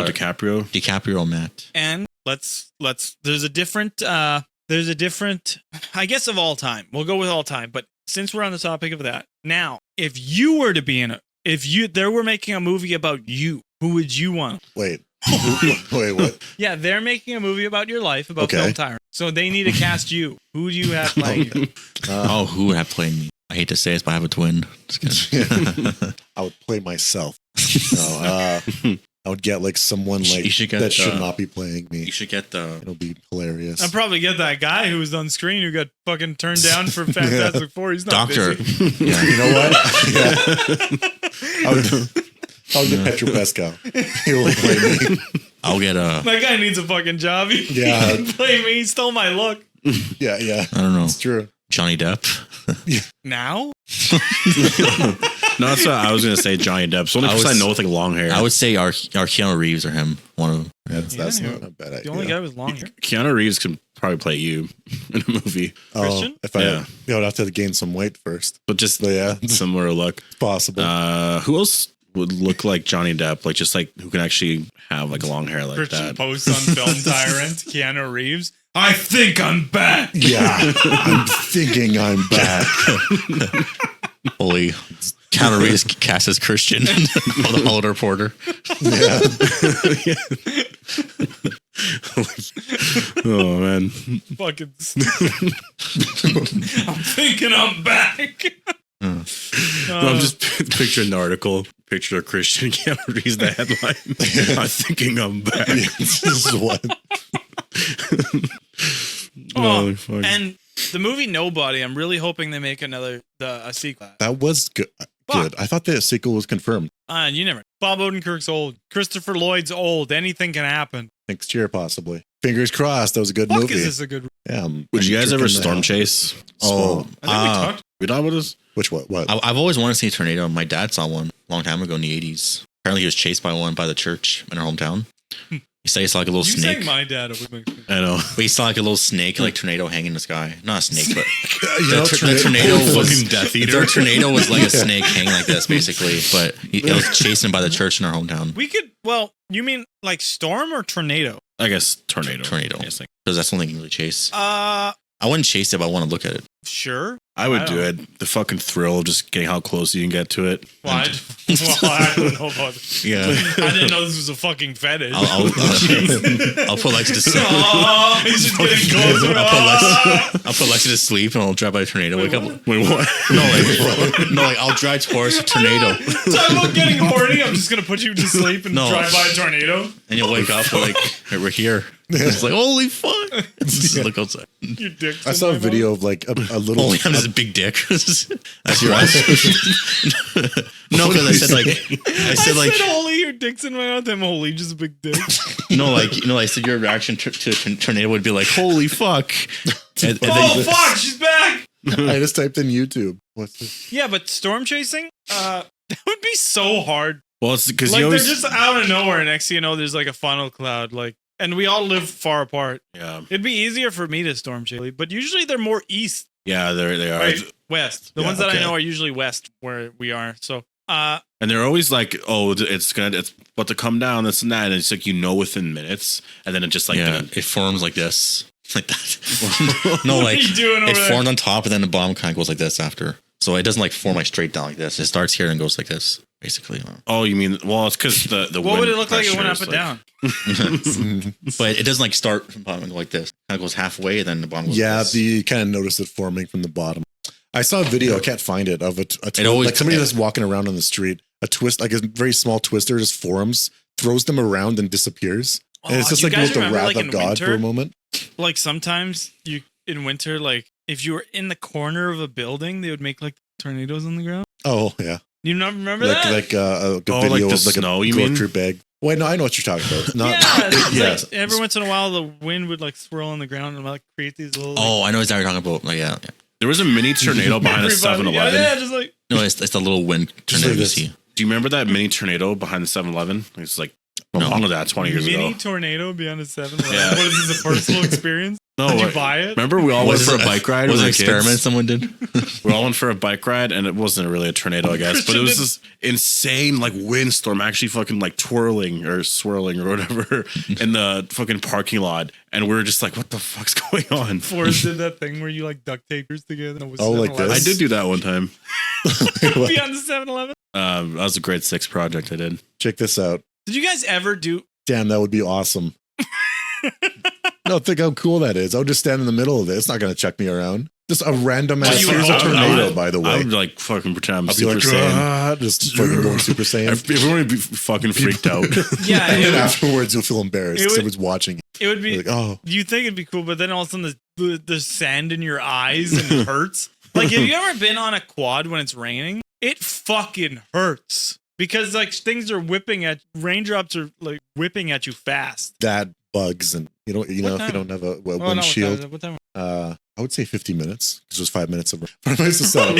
DiCaprio. DiCaprio, Matt. And let's. There's a different. I guess of all time. We'll go with all time. But since we're on the topic of that, now, if you were to be they were making a movie about you, who would you want? Wait, what? Yeah, they're making a movie about your life, about Film Tyrant. So they need to cast you. Who do you have playing you? Who would have played me? I hate to say it, but I have a twin. Just kidding. I would play myself. No, I would get like someone like You should get that should not be playing me. You should get the. It'll be hilarious. I'd probably get that guy who was on screen who got fucking turned down for Fantastic Four. He's not Doctor. busy. Yeah, you know what? Yeah. I'll get Petro Pascal. He'll play me. I'll get a. That guy needs a fucking job. He Yeah. can't play me. He stole my look. Yeah, I don't know. it's true. Johnny Depp. Now? No, that's what I was gonna say. Johnny Depp. So only person I know with like long hair. I would say our Keanu Reeves or him. One of them. That's Yeah. not a bad idea. The only guy with long hair. Keanu Reeves can probably play you in a movie, Christian? If I, Yeah. I'd have to gain some weight first. but just But yeah, it's similar look. possible. Who else would look like Johnny Depp? Like just like who can actually have like long hair like Christian that? posts on Film Tyrant. Keanu Reeves. I think I'm back. Yeah, I'm thinking I'm back. Holy. Keanu Reeves cast as Christian. The Hollywood Reporter. Yeah, Oh man, Fucking stupid. I'm thinking I'm back. No, I'm just picturing the article. Picture of Christian Keanu Reeves. The headline. I'm thinking I'm back. this is what. Oh, fuck. and the movie Nobody, I'm really hoping they make a sequel. That was good. Good. I thought the sequel was confirmed You never. Bob Odenkirk's old. Christopher Lloyd's old. Anything can happen. next year, possibly. Fingers crossed. That was a good Fuck, movie. is this a good? Yeah. Would you guys I'm ever tripping the storm hell. chase? Oh, I think we talked. We talked about this. which what? I've always wanted to see a tornado. My dad saw one a long time ago in the 80s. Apparently, he was chased by one by the church in our hometown. He said he saw like a little You snake. saying my dad? I know. But he saw like a little snake, like tornado hanging in the sky. Not a snake, but You know, the tornado was Fucking Death Eater. The tornado was like a snake hanging like this, basically. But it was chasing by the church in our hometown. We could. Well, you mean like storm or tornado? I guess tornado. Tornado. Yes, like- Because that's the only thing you can really chase. Uh, I wouldn't chase it, but I want to look at it. sure. I would I do it. The fucking thrill of just getting how close you can get to it. Well, I don't know about this. Yeah. I didn't know this was a fucking fetish. I'll put Lexi to sleep. Oh, he's just getting closer. I'll put Lexi to sleep and I'll drive by a tornado. Wake up. Wait, what? No, like I'll drive towards a tornado. Talk about getting horny. I'm just gonna put you to sleep and No. drive by a tornado. And you'll wake up like, hey, we're here. It's like, holy fuck. Just look outside. Your dick. I saw a video of like a little. Holy, I'm just a big dick. That's your answer. No, because I said like, holy, your dick's in my mouth. I'm holy, just a big dick. I said your reaction to a tornado would be like, holy fuck. And Oh fuck, she's back. I just typed in YouTube. What's this? Yeah, but storm chasing, that would be so hard. Well, it's because Like you they're always. just out of nowhere. Next thing you know, there's like a funnel cloud. Like, and we all live far apart. Yeah, It'd be easier for me to storm chase, but usually they're more east, yeah, they are. right? West. The Yeah, ones that I okay. know are usually west where we are. So, And they're always like, "Oh, it's about to come down, this and that," and it's like within minutes, and then it just like yeah, the- it forms like this. Like that. No, what like are you doing over it there? formed on top and then the bottom kind of goes like this after. So it doesn't like form like straight down like this. It starts here and goes like this, basically. Oh, you mean? Well, it's because the What wind would it look like? It pressure went up is, and like- down. But it doesn't like start from the bottom and go like this. Kind of goes halfway and then the bottom goes Yeah, like this. you kind of noticed it forming from the bottom. I saw a video. I can't find it of a twist, always- like somebody that's walking around on the street. A twist, like a very small twister, just forms, throws them around, and disappears. And it's Oh, just you like guys with the remember, wrath like, of in God winter? for a moment. Like sometimes you in winter, like if you were in the corner of a building, they would make like tornadoes on the ground. Oh yeah, You not remember like that? like a Oh, video like the of like snow, a you mean? grocery bag. Wait, no, I know what you're talking about. Not, yeah, it's yes. like every once in a while the wind would like swirl on the ground and like create these little. Oh, I know exactly what you're talking about. Like, yeah. There was a mini tornado behind a everybody- 7-Eleven. Yeah, just like No, it's the little wind Just tornado like you this. see. Do you remember that mini tornado behind the 7-Eleven? It's like No. long as that 20 years mini ago. tornado beyond a 7. Yeah. What is this, a personal experience? No, Did you like, buy it? remember we all went Was for it a bike ride? Was with it an our kids? experiment someone did? We all went for a bike ride, and it wasn't really a tornado, I guess, but it was this insane like windstorm, actually fucking like twirling or swirling or whatever in the fucking parking lot, and we were just like, "What the fuck's going on?" Forrest did that thing where you like duct tape yours together. And it was Oh, like 7-Eleven. I did do that one time. Beyond the 7-Eleven. That was a grade 6 project I did. Check this out. Did you guys ever do? Damn, that would be awesome. No, think how cool that is. I'll just stand in the middle of it. It's not going to check me around. Just a random ass. you would Here's a hope tornado, not. by the I way. would like fucking pretend I'm I'll be Super like, Saiyan. just fucking going Super Saiyan. Everyone would be fucking freaked out. Yeah, And it then would, afterwards, you'll feel embarrassed It because would- everyone's watching. it would be. You're like, oh, You think it'd be cool, but then all of a sudden the sand in your eyes and it hurts. Like, have you ever been on a quad when it's raining? It fucking hurts because like things are raindrops are like whipping at you fast. that bugs, and you know, What if you time? don't have a Oh, no, windshield. what time? I would say 50 minutes because there's 5 minutes of place to set up.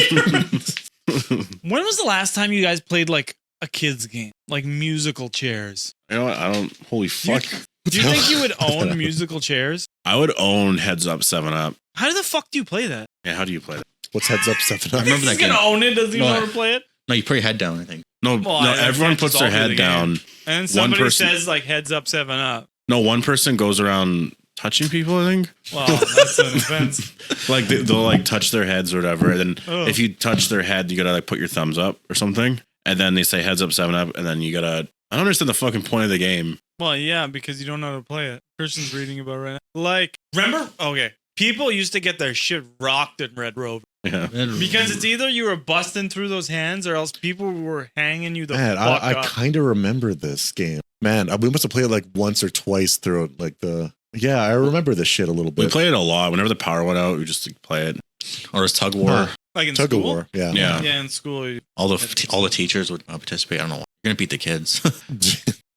When was the last time you guys played like a kids game, like musical chairs? You know what? I don't. Holy fuck! Do you think you would own musical chairs? I would own Heads Up 7 Up. How the fuck do you play that? Yeah, how do you play that? What's heads up, 7 I up? remember He's that gonna game. own it. Doesn't even No, know how to play it. No, you put your head down, I think. No, Well, no. I Everyone can't puts just their alter the head game. down. And somebody person- says like heads up, 7 up. No, one person goes around touching people. I think. Well, that's an offense. Like they'll like touch their heads or whatever. And then Oh. if you touch their head, you gotta like put your thumbs up or something. And then they say Heads Up 7 Up, and then you gotta. I don't understand the fucking point of the game. Well, yeah, because you don't know how to play it. Christian's reading about right now. Like, remember? Okay. People used to get their shit rocked in Red Rover. Yeah. Because it's either you were busting through those hands or else people were hanging you the Man, fuck I up. kind of remember this game. Man, we must have played it like once or twice through like the. Yeah, I remember this shit a little We bit. play it a lot. Whenever the power went out, we just like, play it. Or it's tug of war. Huh. Like in Tug of school? war. Yeah. Yeah. Yeah, in school. All the teachers would participate. I don't know. You're gonna beat the kids.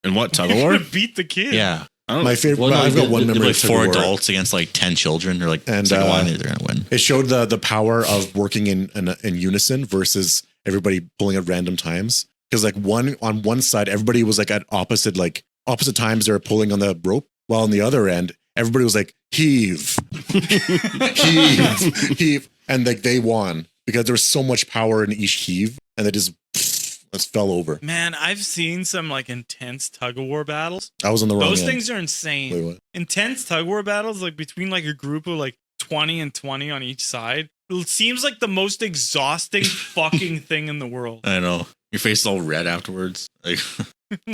And what tug of You're war? gonna beat the kid. yeah. I don't. My favorite. Well, no, I've got they- one they- memory like of tug four of war. adults against like 10 children. They're like, And, it's like, why they're gonna win. It showed the power of working in unison versus everybody pulling at random times. Because like on one side, everybody was like at opposite times they were pulling on the rope, while on the other end, everybody was like heave, heave, and like they won because there was so much power in each heave, and they just fell over. Man, I've seen some like intense tug of war battles. I was on the wrong Those end. things are insane. Wait, what? Intense tug of war battles, like between like a group of like 20 and 20 on each side. It seems like the most exhausting fucking thing in the world. I know. Your face is all red afterwards. Like,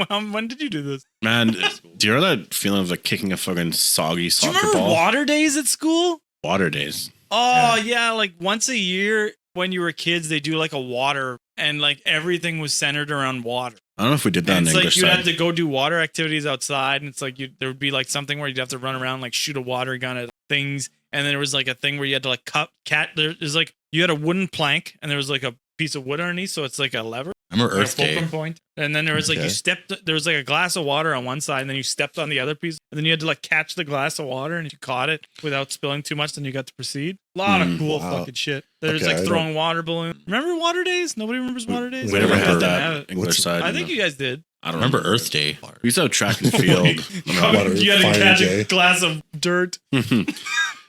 When did you do this? Man, do you remember that feeling of like kicking a fucking soggy Do you soccer remember ball? water days at school? Water days. Oh, yeah. Like once a year when you were kids, they do like a water and like everything was centered around water. I don't know if we did that And in it's like English you side. had to go do water activities outside, and it's like there would be like something where you'd have to run around, like shoot a water gun at things, and then there was like a thing where you had to like there's like you had a wooden plank, and there was like a piece of wood underneath, so it's like a lever, I remember like a Earth Day. fulcrum point, and then there was like Okay. there was like a glass of water on one side, and then you stepped on the other piece, and then you had to like catch the glass of water, and if you caught it without spilling too much, then you got to proceed. A lot of cool Wow. fucking shit. There's Okay, I like don't- throng water balloons. Remember water days? Nobody remembers water days. we never Never had heard that Have it. English What's- side. I think you guys did. I don't Remember Earth Day? We used to have track and field. Water, You had to fire catch day. a glass of dirt.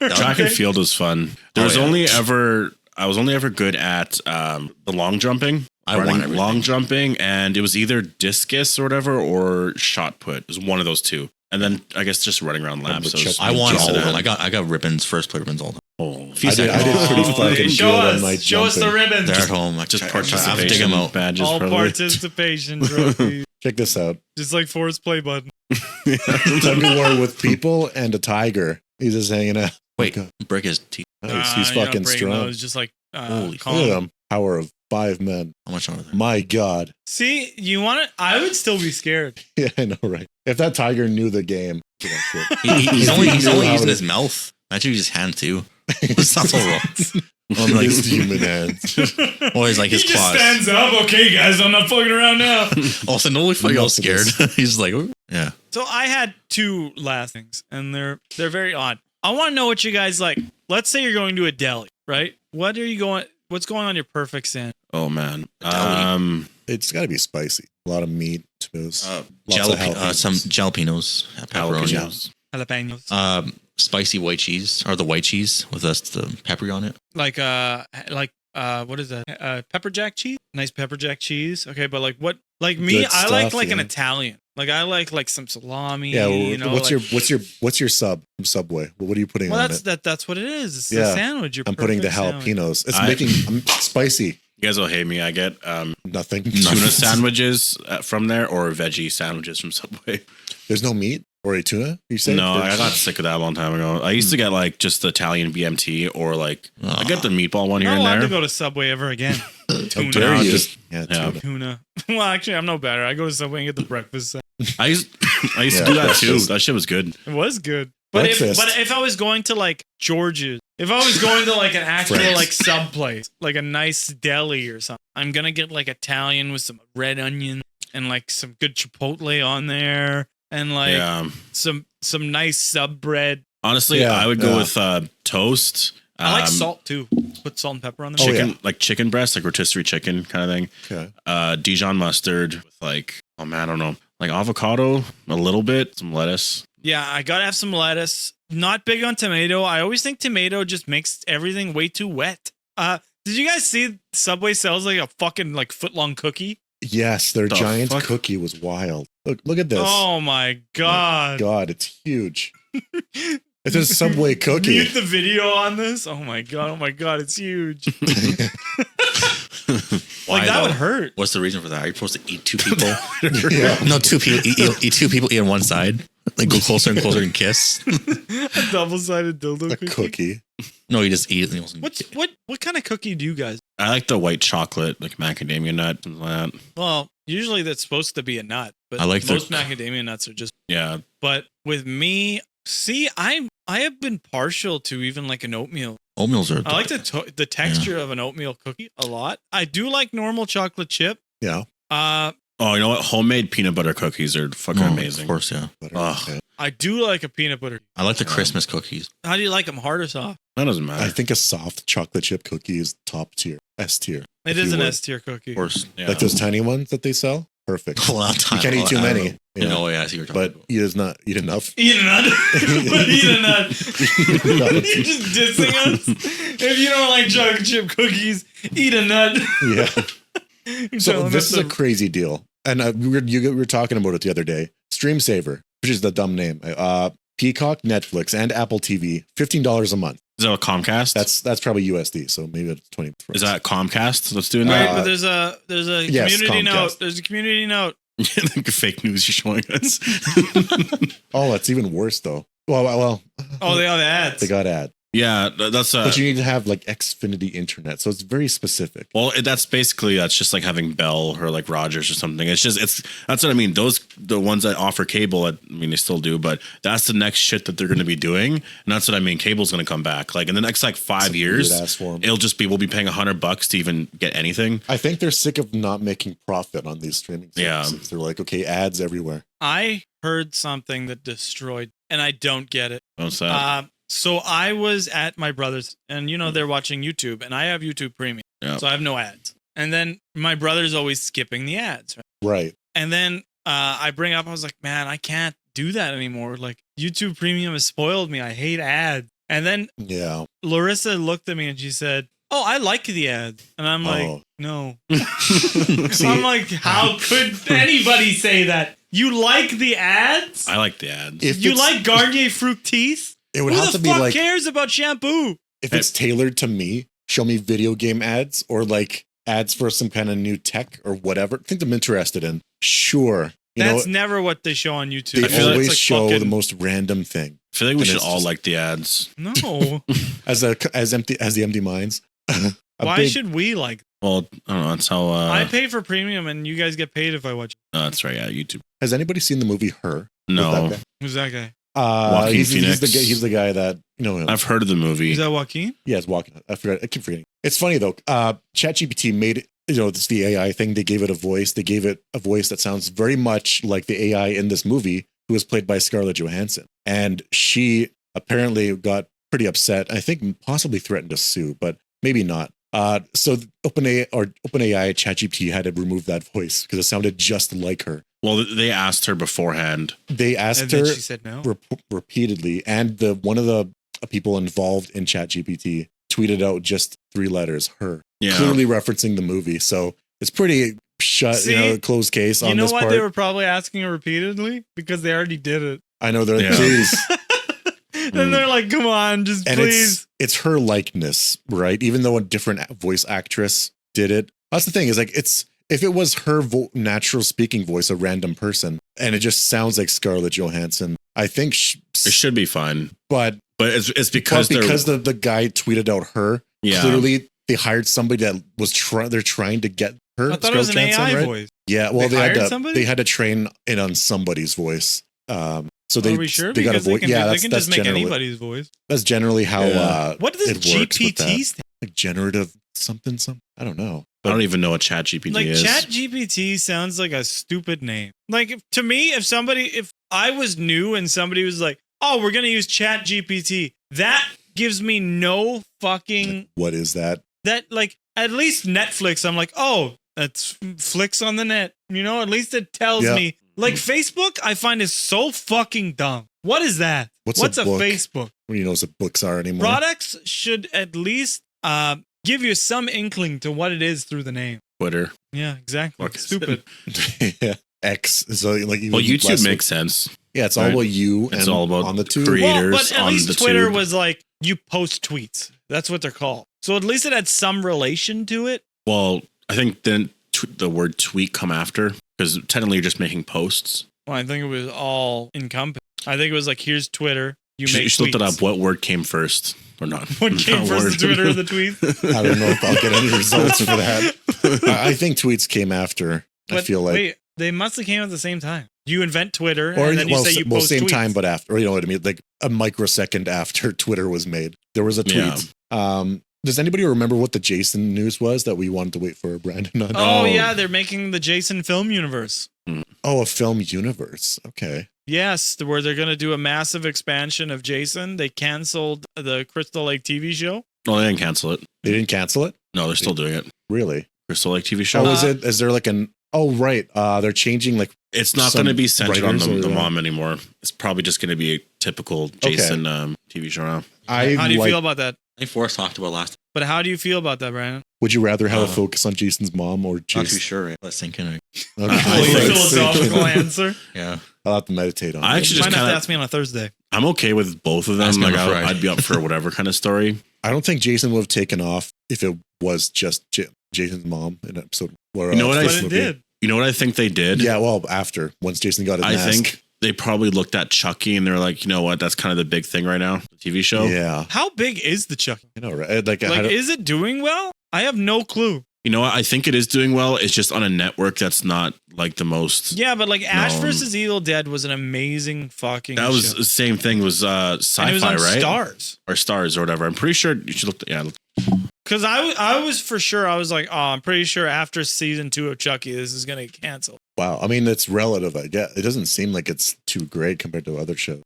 Track and field was fun. There Oh, was yeah. I was only ever good at the long jumping. I won running everything. long jumping, and it was either discus or whatever or shot put. It was one of those two. And then I guess just running around laps. Remember So I won just all of that. them. I got ribbons, first play ribbons all the time. Oh, Few I did seconds. pretty Oh, fucking show good us, on my show us the jumping. ribbons. They're at home. I just I have to dig participation them out. badges. All probably. participation trophies. Check this out. Just like Force play button. Tug of war with people and a tiger. He's just hanging out. Wait, break his teeth. Nice. He's you're not fucking breaking strong. those, just like Holy Look calm. at him. Power of 5 men. How much are there? My God. See, you want it? I would still be scared. Yeah, I know, right? If that tiger knew the game, you know, shit. He's only He knew how using to- his mouth. Imagine his hand too. It's not so wrong. I'm like, His human hands. or he's like his he just claws. stands up. Okay, guys, I'm not fucking around now. Also, no, fucking all scared. Muscles. He's like, "Ooh." Yeah. So I had two last things, and they're very odd. I want to know what you guys like. Let's say you're going to a deli, right? What are you going? What's going on your perfect sandwich? Oh man. Deli. It's got to be spicy. A lot of meat, tomatoes. Lots of Some jalapenos, pepperoni, Jalapenos. Jalapenos. spicy white cheese, or the white cheese with the pepper on it. Like what is that? Pepper jack cheese? Nice pepper jack cheese. Okay, but like what? Like me, Good I like stuff, an yeah. Italian. Like I like some salami. Yeah, well, you know, what's like- your sub from Subway? What are you putting Well, on that's it? that's what it is. It's Yeah. the sandwich. Your I'm putting the perfect sandwich. jalapenos. It's I- making spicy. You guys will hate me. I get Nothing. tuna sandwiches from there or veggie sandwiches from Subway. There's no meat. Or a tuna? You say? No, I got sick of that a long time ago. I used to get like just the Italian BMT or like I get the meatball one here Not and allowed there. to go to Subway ever again. How dare No, you? just- Yeah, yeah. tuna. Tuna. Well, actually, I'm no better. I go to Subway and get the breakfast. I used to do that too. That shit was good. It was good. But Breakfast. if I was going to like George's, if I was going to like an actual Friends. like sub place, like a nice deli or something, I'm gonna get like Italian with some red onion and like some good chipotle on there and like Yeah. some nice sub bread. Honestly, Yeah, I would go yeah. with toast. I like salt too. Put salt and pepper on there. Oh, Chicken, yeah. like chicken breast, like rotisserie chicken kind of thing. Okay. Dijon mustard with like, oh man, I don't know, like avocado, a little bit, some lettuce. Yeah, I gotta have some lettuce. Not big on tomato. I always think tomato just makes everything way too wet. Did you guys see Subway sells like a fucking like foot long cookie? Yes, their The giant fuck? cookie was wild. Look at this. Oh my god. God, it's huge. It's a Subway cookie. Mute the video on this. Oh my god, it's huge. Why Like that though? would hurt. What's the reason for that? Are you supposed to eat two people? Yeah. No, two people. Eat two people. Eat on one side. Like go closer and closer and kiss. A double-sided dildo A cookie. cookie. No, you just eat it. And What kind of cookie do you guys? I like the white chocolate, like macadamia nut, something like that. Well, usually that's supposed to be a nut, but I like the- most macadamia nuts are just. Yeah, But with me, see, I have been partial to even like an oatmeal. Oatmeals are. I like the texture of an oatmeal cookie a lot. I do like normal chocolate chip. Yeah. Oh, you know what? Homemade peanut butter cookies are fucking Oh, amazing. Of course, yeah. Butter. Ugh. Yeah. I do like a peanut butter. I like the Christmas cookies. How do you like them, hard or soft? That doesn't matter. I think a soft chocolate chip cookie is top tier. S tier. It If is you an would. S tier cookie. Of course. yeah. Like those tiny ones that they sell. Perfect. Well, You can't eat too many. You know, yeah, I see what you're But talking about. eat enough. Eat a nut. But eat a nut. No. You're just dissing us. If you don't like chocolate chip cookies, eat a nut. Yeah. You're So telling this us is a crazy deal. And we were talking about it the other day. Stream Saver, which is the dumb name. Peacock, Netflix, and Apple TV, $15 a month. Is that a Comcast? That's probably USD, so maybe it's 20. Is that Comcast that's doing Right, that? but there's a yes, community Comcast. note. There's a community note. Fake news you're showing us. Oh, that's even worse though. Well, Oh, they have ads. they got ad. Yeah, that's But you need to have like Xfinity internet, so it's very specific. well, that's just like having Bell or like Rogers or something. That's what I mean. The ones that offer cable, I mean, they still do, but that's the next shit that they're going to be doing, and that's what I mean. Cable's going to come back. Like in the next like 5 years, Weird ass form. it'll just be we'll be paying $100 to even get anything. I think they're sick of not making profit on these streaming Yeah. services. They're like, okay, ads everywhere. I heard something that destroyed, and I don't get it. What's that? So I was at my brother's, and you know they're watching YouTube, and I have YouTube Premium, Yeah. so I have no ads. And then my brother's always skipping the ads, right? Right. And then I bring up, I was like, man, I can't do that anymore. Like YouTube Premium has spoiled me. I hate ads. And then Yeah. Larissa looked at me and she said, "Oh, I like the ads." And I'm like, Oh. no. See, I'm like, how could anybody say that? You like the ads? I like the ads. if You it's- like Garnier Fructis? it would Who have the to be fuck like cares about shampoo? if it's tailored to me, show me video game ads or like ads for some kind of new tech or whatever. Think I'm interested in. Sure. You That's know, never what they show on YouTube. they I feel like always it's like show the fucking- most random thing. I feel like we and should it's all just- like the ads. No. As the empty minds. Why should we like? Well, I don't know. That's how. I pay for premium, and you guys get paid if I watch. That's right. Yeah, YouTube. has anybody seen the movie Her? No, With that guy? Who's that guy? Joaquin He's Phoenix. the guy that you know him. I've heard of the movie. Is that Joaquin? Yeah, it's walking. I keep forgetting. It's funny though. ChatGPT made it, it's the AI thing. They gave it a voice. They gave it a voice that sounds very much like the AI in this movie, who was played by Scarlett Johansson. And she apparently got pretty upset. I think possibly threatened to sue, but maybe not. So OpenAI ChatGPT had to remove that voice because it sounded just like her. Well, they asked her beforehand. They asked And her then she said no. repeatedly, and one of the people involved in ChatGPT tweeted out just 3 letters, her, Yeah. clearly referencing the movie. So it's pretty See, closed case on You know this why part. they were probably asking her repeatedly? Because they already did it. I know they're like, Yeah. please. And they're like, come on, just And please. it's her likeness, right? Even though a different voice actress did it. That's the thing is like, if it was her natural speaking voice, a random person, and it just sounds like Scarlett Johansson, I think It should be fine. but it's because the guy tweeted out her. Yeah. Clearly, they hired somebody that was they're trying to get her. I thought it was an Scarlett Johansson, AI right? voice. Yeah, well, They hired somebody? they had to train it on somebody's voice. So they Are we sure? they got a Because they voice. can, Yeah, they can that's just make generally anybody's voice. that's generally how What does it works with that. GPT stand? Like generative something. I don't know. I don't even know what Chat GPT Like is. Chat GPT sounds like a stupid name. Like to me, if I was new and somebody was like, "Oh, we're gonna use Chat GPT," that gives me no fucking What is that? that like at least Netflix. I'm like, oh, that's flicks on the net. You know, at least it tells Yeah. me. Like Facebook, I find is so fucking dumb. What is that? What's a book? Facebook? When you know what books are anymore. Products should at least give you some inkling to what it is through the name. Twitter. Yeah, exactly. Okay. Stupid. Yeah. X. So like you Well, would be YouTube blessed makes sense. Yeah, it's all Right. about you. It's and all about on the tube. create- Well, creators but at on least the Twitter tube. was like you post tweets. That's what they're called. So at least it had some relation to it. Well, I think then the word tweet come after because technically you're just making posts. Well, I think it was all encompassed. I think it was like, here's Twitter. You You make should look it tweets. up. What word came first or not? What came Not first, word. the Twitter or the tweet? I don't know if I'll get any results for that. I think tweets came after. I But feel like, wait, they must have came at the same time. You invent Twitter, or and then you say you post same tweets. time, but after. Or you know what I mean? Like a microsecond after Twitter was made, there was a tweet. Does anybody remember what the Jason news was that we wanted to wait for Brandon on? Oh yeah, they're making the Jason film universe. Oh, a film universe. Okay. Yes, where they're going to do a massive expansion of Jason. They canceled the Crystal Lake TV show. No, they didn't cancel it. They didn't cancel it? No, they're still doing it. Really? Crystal Lake TV show. Oh, is there like an? Oh, right. They're changing like. It's not some going to be centered on writers the or- mom anymore. It's probably just going to be a typical Jason TV show now. I How do you like- feel about that? I think Forrest talked about last. But how do you feel about that, Brandon? Would you rather have a focus on Jason's mom or Not too Jason? sure. Right? Let's sink in. Okay. Philosophical answer. Yeah. I'll have to meditate on I it. actually You just might have kind to of. ask me on a Thursday. I'm okay with both of them. Ask me Like on Friday. I'd be up for whatever kind of story. I don't think Jason would have taken off if it was just Jason's mom in episode. Or, You know what I- But first it movie. did. You know what I think they did? Yeah, well, after once Jason got his I mask. think they probably looked at Chucky and they're like, you know what? That's kind of the big thing right now. The TV show. Yeah, How big is the Chucky? I know, right? Like, Like, is it doing well? I have no clue. You know what? I think it is doing well. It's just on a network that's not like the most. Yeah, but like Ash No. vs. Evil Dead was an amazing fucking That was show. the same thing. Was And it Sci-Fi, was on right? Stars. Or Stars or whatever. I'm pretty sure you should look. Because I was for sure, I was like, oh, I'm pretty sure after season 2 of Chucky, this is going to cancel. wow. I mean, it's relative. I guess it doesn't seem like it's too great compared to other shows.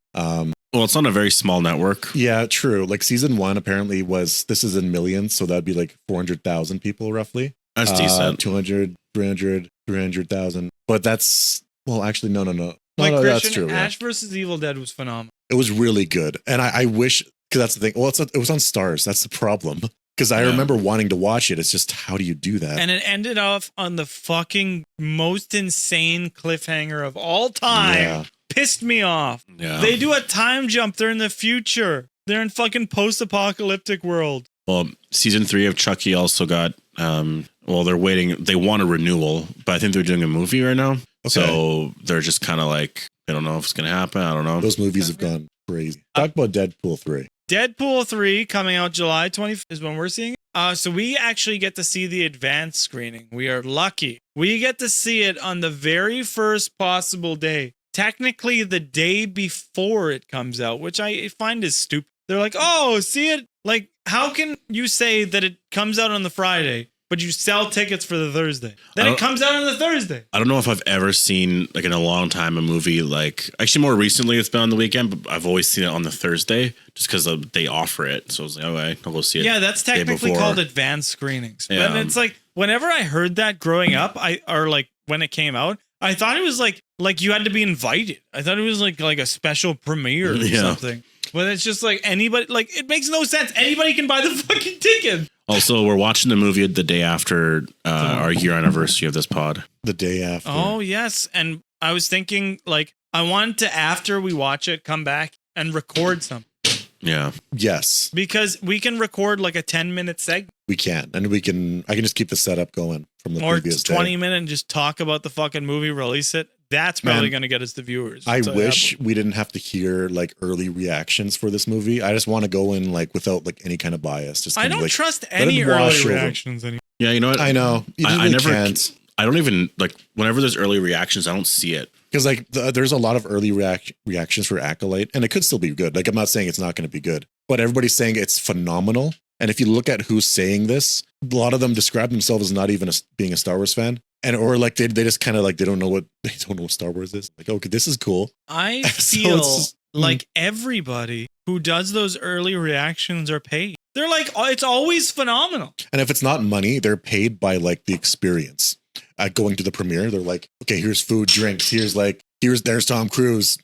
Well, it's on a very small network. Yeah, true. Like season 1 apparently was. This is in millions, so that'd be like 400,000 people roughly. That's decent. 200, 300, 300,000. But that's actually no. Like No, that's Christian, true. Yeah. Ash vs. Evil Dead was phenomenal. It was really good, and I wish because that's the thing. Well, it was on Stars. That's the problem. Because I Yeah. remember wanting to watch it. It's just how do you do that? And it ended off on the fucking most insane cliffhanger of all time. Yeah. Pissed me off. Yeah. They do a time jump. They're in the future. They're in fucking post-apocalyptic world. Well, season 3 of Chucky also got. Well, they're waiting. They want a renewal, but I think they're doing a movie right now. Okay. So they're just kind of like, I don't know if it's gonna happen. I don't know. Those movies have gone crazy. Talk about Deadpool 3. Deadpool 3 coming out July 20th is when we're seeing it. So we actually get to see the advanced screening. We are lucky. We get to see it on the very first possible day. Technically the day before it comes out, which I find is stupid. They're like, oh, see it? Like, how can you say that it comes out on the Friday, but you sell tickets for the Thursday? Then it comes out on the Thursday. I don't know if I've ever seen, like in a long time, a movie like, actually more recently it's been on the weekend, but I've always seen it on the Thursday just because they offer it. So I was like, okay, I'll go see it. Yeah, that's day technically before. called advanced screenings. Yeah. But it's like, whenever I heard that growing up, when it came out, I thought it was like you had to be invited. I thought it was like a special premiere or Yeah. something. But it's just like anybody, like it makes no sense. Anybody can buy the fucking ticket. Also, we're watching the movie the day after our year anniversary of this pod. The day after. Oh yes, and I was thinking like I want to after we watch it come back and record some Yeah. Yes, because we can record like a 10-minute segment we can. And I can just keep the setup going from the or previous 20 day. minute and just talk about the fucking movie, release it. That's probably Man, going to get us the viewers. I So, wish we didn't have to hear like early reactions for this movie. I just want to go in like without like any kind of bias. Just I kinda, don't like, trust let it any wash early over. reactions anymore. Yeah, you know what? I know. You I really never can't. I don't even like whenever there's early reactions, I don't see it. Because like there's a lot of early reactions for Acolyte, and it could still be good. Like I'm not saying it's not going to be good, but everybody's saying it's phenomenal. And if you look at who's saying this, a lot of them describe themselves as not even being a Star Wars fan, and or like they just kind of like they don't know what Star Wars is. Like, okay, this is cool. I So feel it's just- like everybody who does those early reactions are paid. They're like, it's always phenomenal. And if it's not money, they're paid by like the experience. Going to the premiere, they're like, okay, here's food, drinks. There's Tom Cruise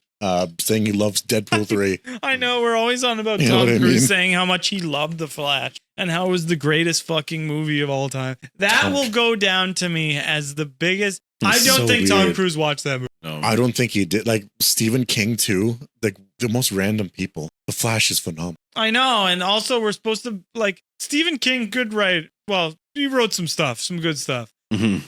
saying he loves Deadpool 3. I know we're always on about You know Tom what I Cruise mean? saying how much he loved The Flash and how it was the greatest fucking movie of all time. That will go down to me as the biggest. I don't so think Tom weird. Cruise watched that movie. No. I don't think he did. Like Stephen King too. Like the most random people. The Flash is phenomenal. I know, and also we're supposed to like Stephen King could write. Well, he wrote some stuff, some good stuff. Mhm.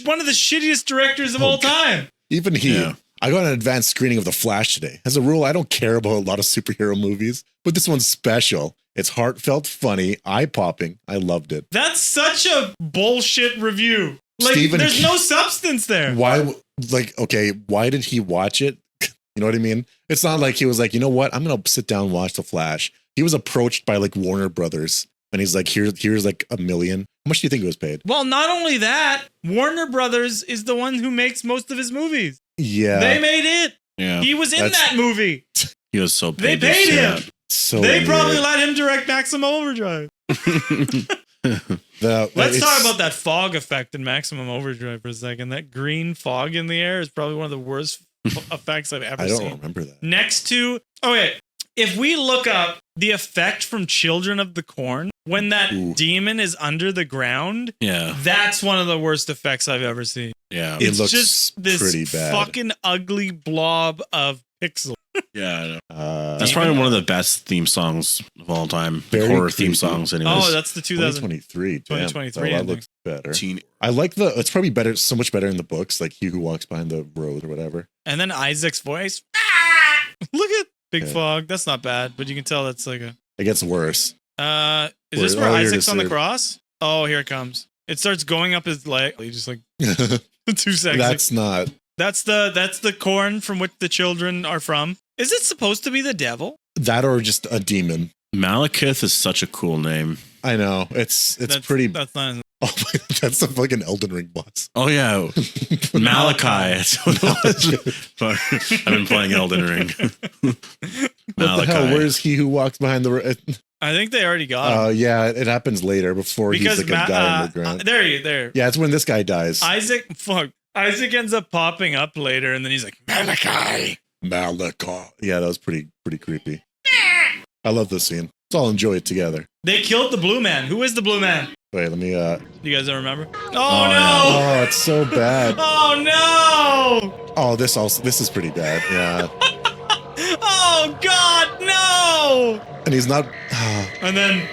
One of the shittiest directors of all time. Even he. Yeah. I got an advanced screening of The Flash today. As a rule, I don't care about a lot of superhero movies, but this one's special. It's heartfelt, funny, eye-popping. I loved it. That's such a bullshit review. Like, Stephen there's King- no substance there. Why? Like, okay, why did he watch it? You know what I mean? It's not like he was like, you know what? I'm gonna sit down and watch The Flash. He was approached by like Warner Brothers, and he's like, here's like $1 million. How much do you think it was paid? Well, not only that, Warner Brothers is the one who makes most of his movies. Yeah, They made it. Yeah. He was in That's- that movie. He was so They paid. paid him. so They weird. probably let him direct Maximum Overdrive. Let's talk about that fog effect in Maximum Overdrive for a second. That green fog in the air is probably one of the worst effects I've ever I don't seen. remember that. Next to, okay, if we look up the effect from Children of the Corn, when that Ooh. demon is under the ground, Yeah. that's one of the worst effects I've ever seen. Yeah. It It's looks just this pretty bad. fucking ugly blob of pixel. Yeah. I know. That's That's probably one of the best theme songs of all time. Very Horror theme creepy. songs, anyways. Oh, that's the 2023. 2023 Damn. Oh, that ending. looks better. Teen. I like it's probably better, so much better in the books, like He Who Walks Behind the Road or whatever. And then Isaac's voice. Ah! Look at Big Yeah. Fog. That's not bad, but you can tell that's like a. It gets worse. Is this where Oh, here it Isaac's is, on the here. cross? Oh, here it comes. It starts going up his leg. He just like 2 seconds. That's not. That's the corn from which the children are from. Is it supposed to be the devil? That or just a demon. Malekith is such a cool name. I know. It's That's pretty. That's not. Oh my, that's the fucking Elden Ring boss. Oh yeah, Malachi. That's what it was. But I've been playing Elden Ring. What the hell? Where's He Who Walks Behind the Road? I think they already got him. Yeah, it happens later before Because he's like a guy on the ground. there. Yeah, it's when this guy dies. Isaac Isaac ends up popping up later, and then he's like, Malachi. Malachi. Yeah, that was pretty creepy. I love this scene. Let's all enjoy it together. They killed the blue man. Who is the blue man? Wait, let me. You guys don't remember? Oh, yeah. Oh, it's so bad. no! Oh Oh, this is pretty bad. Yeah, no! Oh God, no! and he's not. And then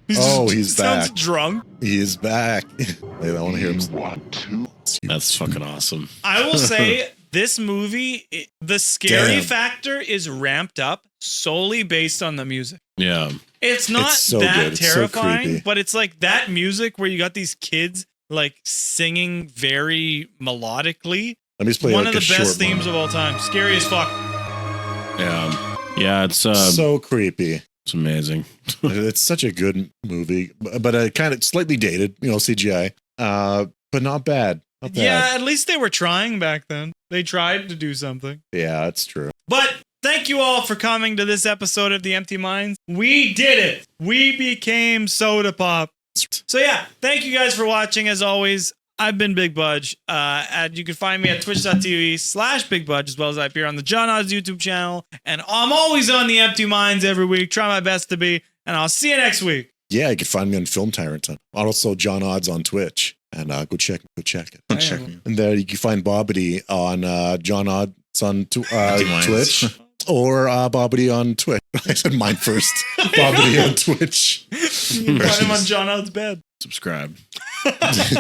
He's sounds back. drunk. He is back. Wait, I want to hear him. That's fucking awesome. I will say this movie, the scary Damn. factor is ramped up solely based on the music. Yeah. It's not It's so that good. It's so terrifying, creepy. but it's like that music where you got these kids like singing very melodically. Let me just play One like of a the best short themes of all time. Scary as fuck. Yeah. Yeah. It's so creepy. it's amazing. It's such a good movie, but kind of slightly dated, CGI. But not bad. Not bad. Yeah, at least they were trying back then. They tried to do something. Yeah, that's true. But thank you all for coming to this episode of The Empty Minds. We did it. We became Soda Pop. So yeah, thank you guys for watching. As always, I've been Big Budge. You can find me at twitch.tv/Big Budge, as well as I appear on the John Odds YouTube channel. And I'm always on The Empty Minds every week. Try my best to be. And I'll see you next week. Yeah, you can find me on Film Tyrant. Also, John Odds on Twitch. And go check it. I Check am. me. And there you can find Bobbity on John Odds on Minds. Twitch. Or Bobbity on Twitch. I said mine first. Bobbity on Twitch. You can find him on John Odds' bed. Subscribe.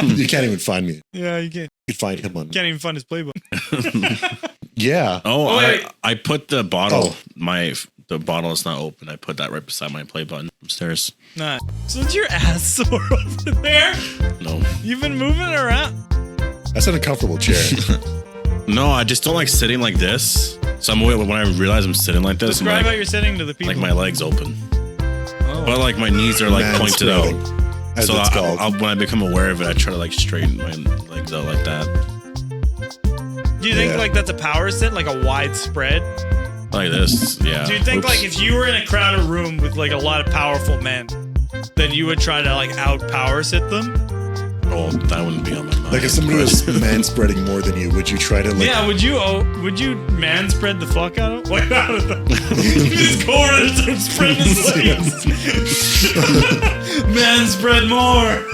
You can't even find me. Yeah, you can't. You can find him on. Can't even find his playbook. Yeah. Oh, wait. I put the bottle. Oh. The bottle is not open. I put that right beside my play button upstairs. Nah. So is your ass sore over there? No. You've been moving around. That's an uncomfortable chair. No, I just don't like sitting like this. So when I realize I'm sitting like this, Describe I'm how like, you're sitting to the people. my legs open, Oh. but like my knees are like Man pointed spreading, out. as So it's called. when I become aware of it, I try to like straighten my legs out like that, Do you think Yeah. like that's a power sit, like a wide spread? like this. Yeah. Do you think Oops. like if you were in a crowded room with like a lot of powerful men, then you would try to like out power sit them? Oh, that wouldn't be on my mind. Like if somebody was man spreading more than you, would you try to like? Yeah, would you man spread the fuck out of? Like out of the, you just go over there and start spreading his legs. Man spread more.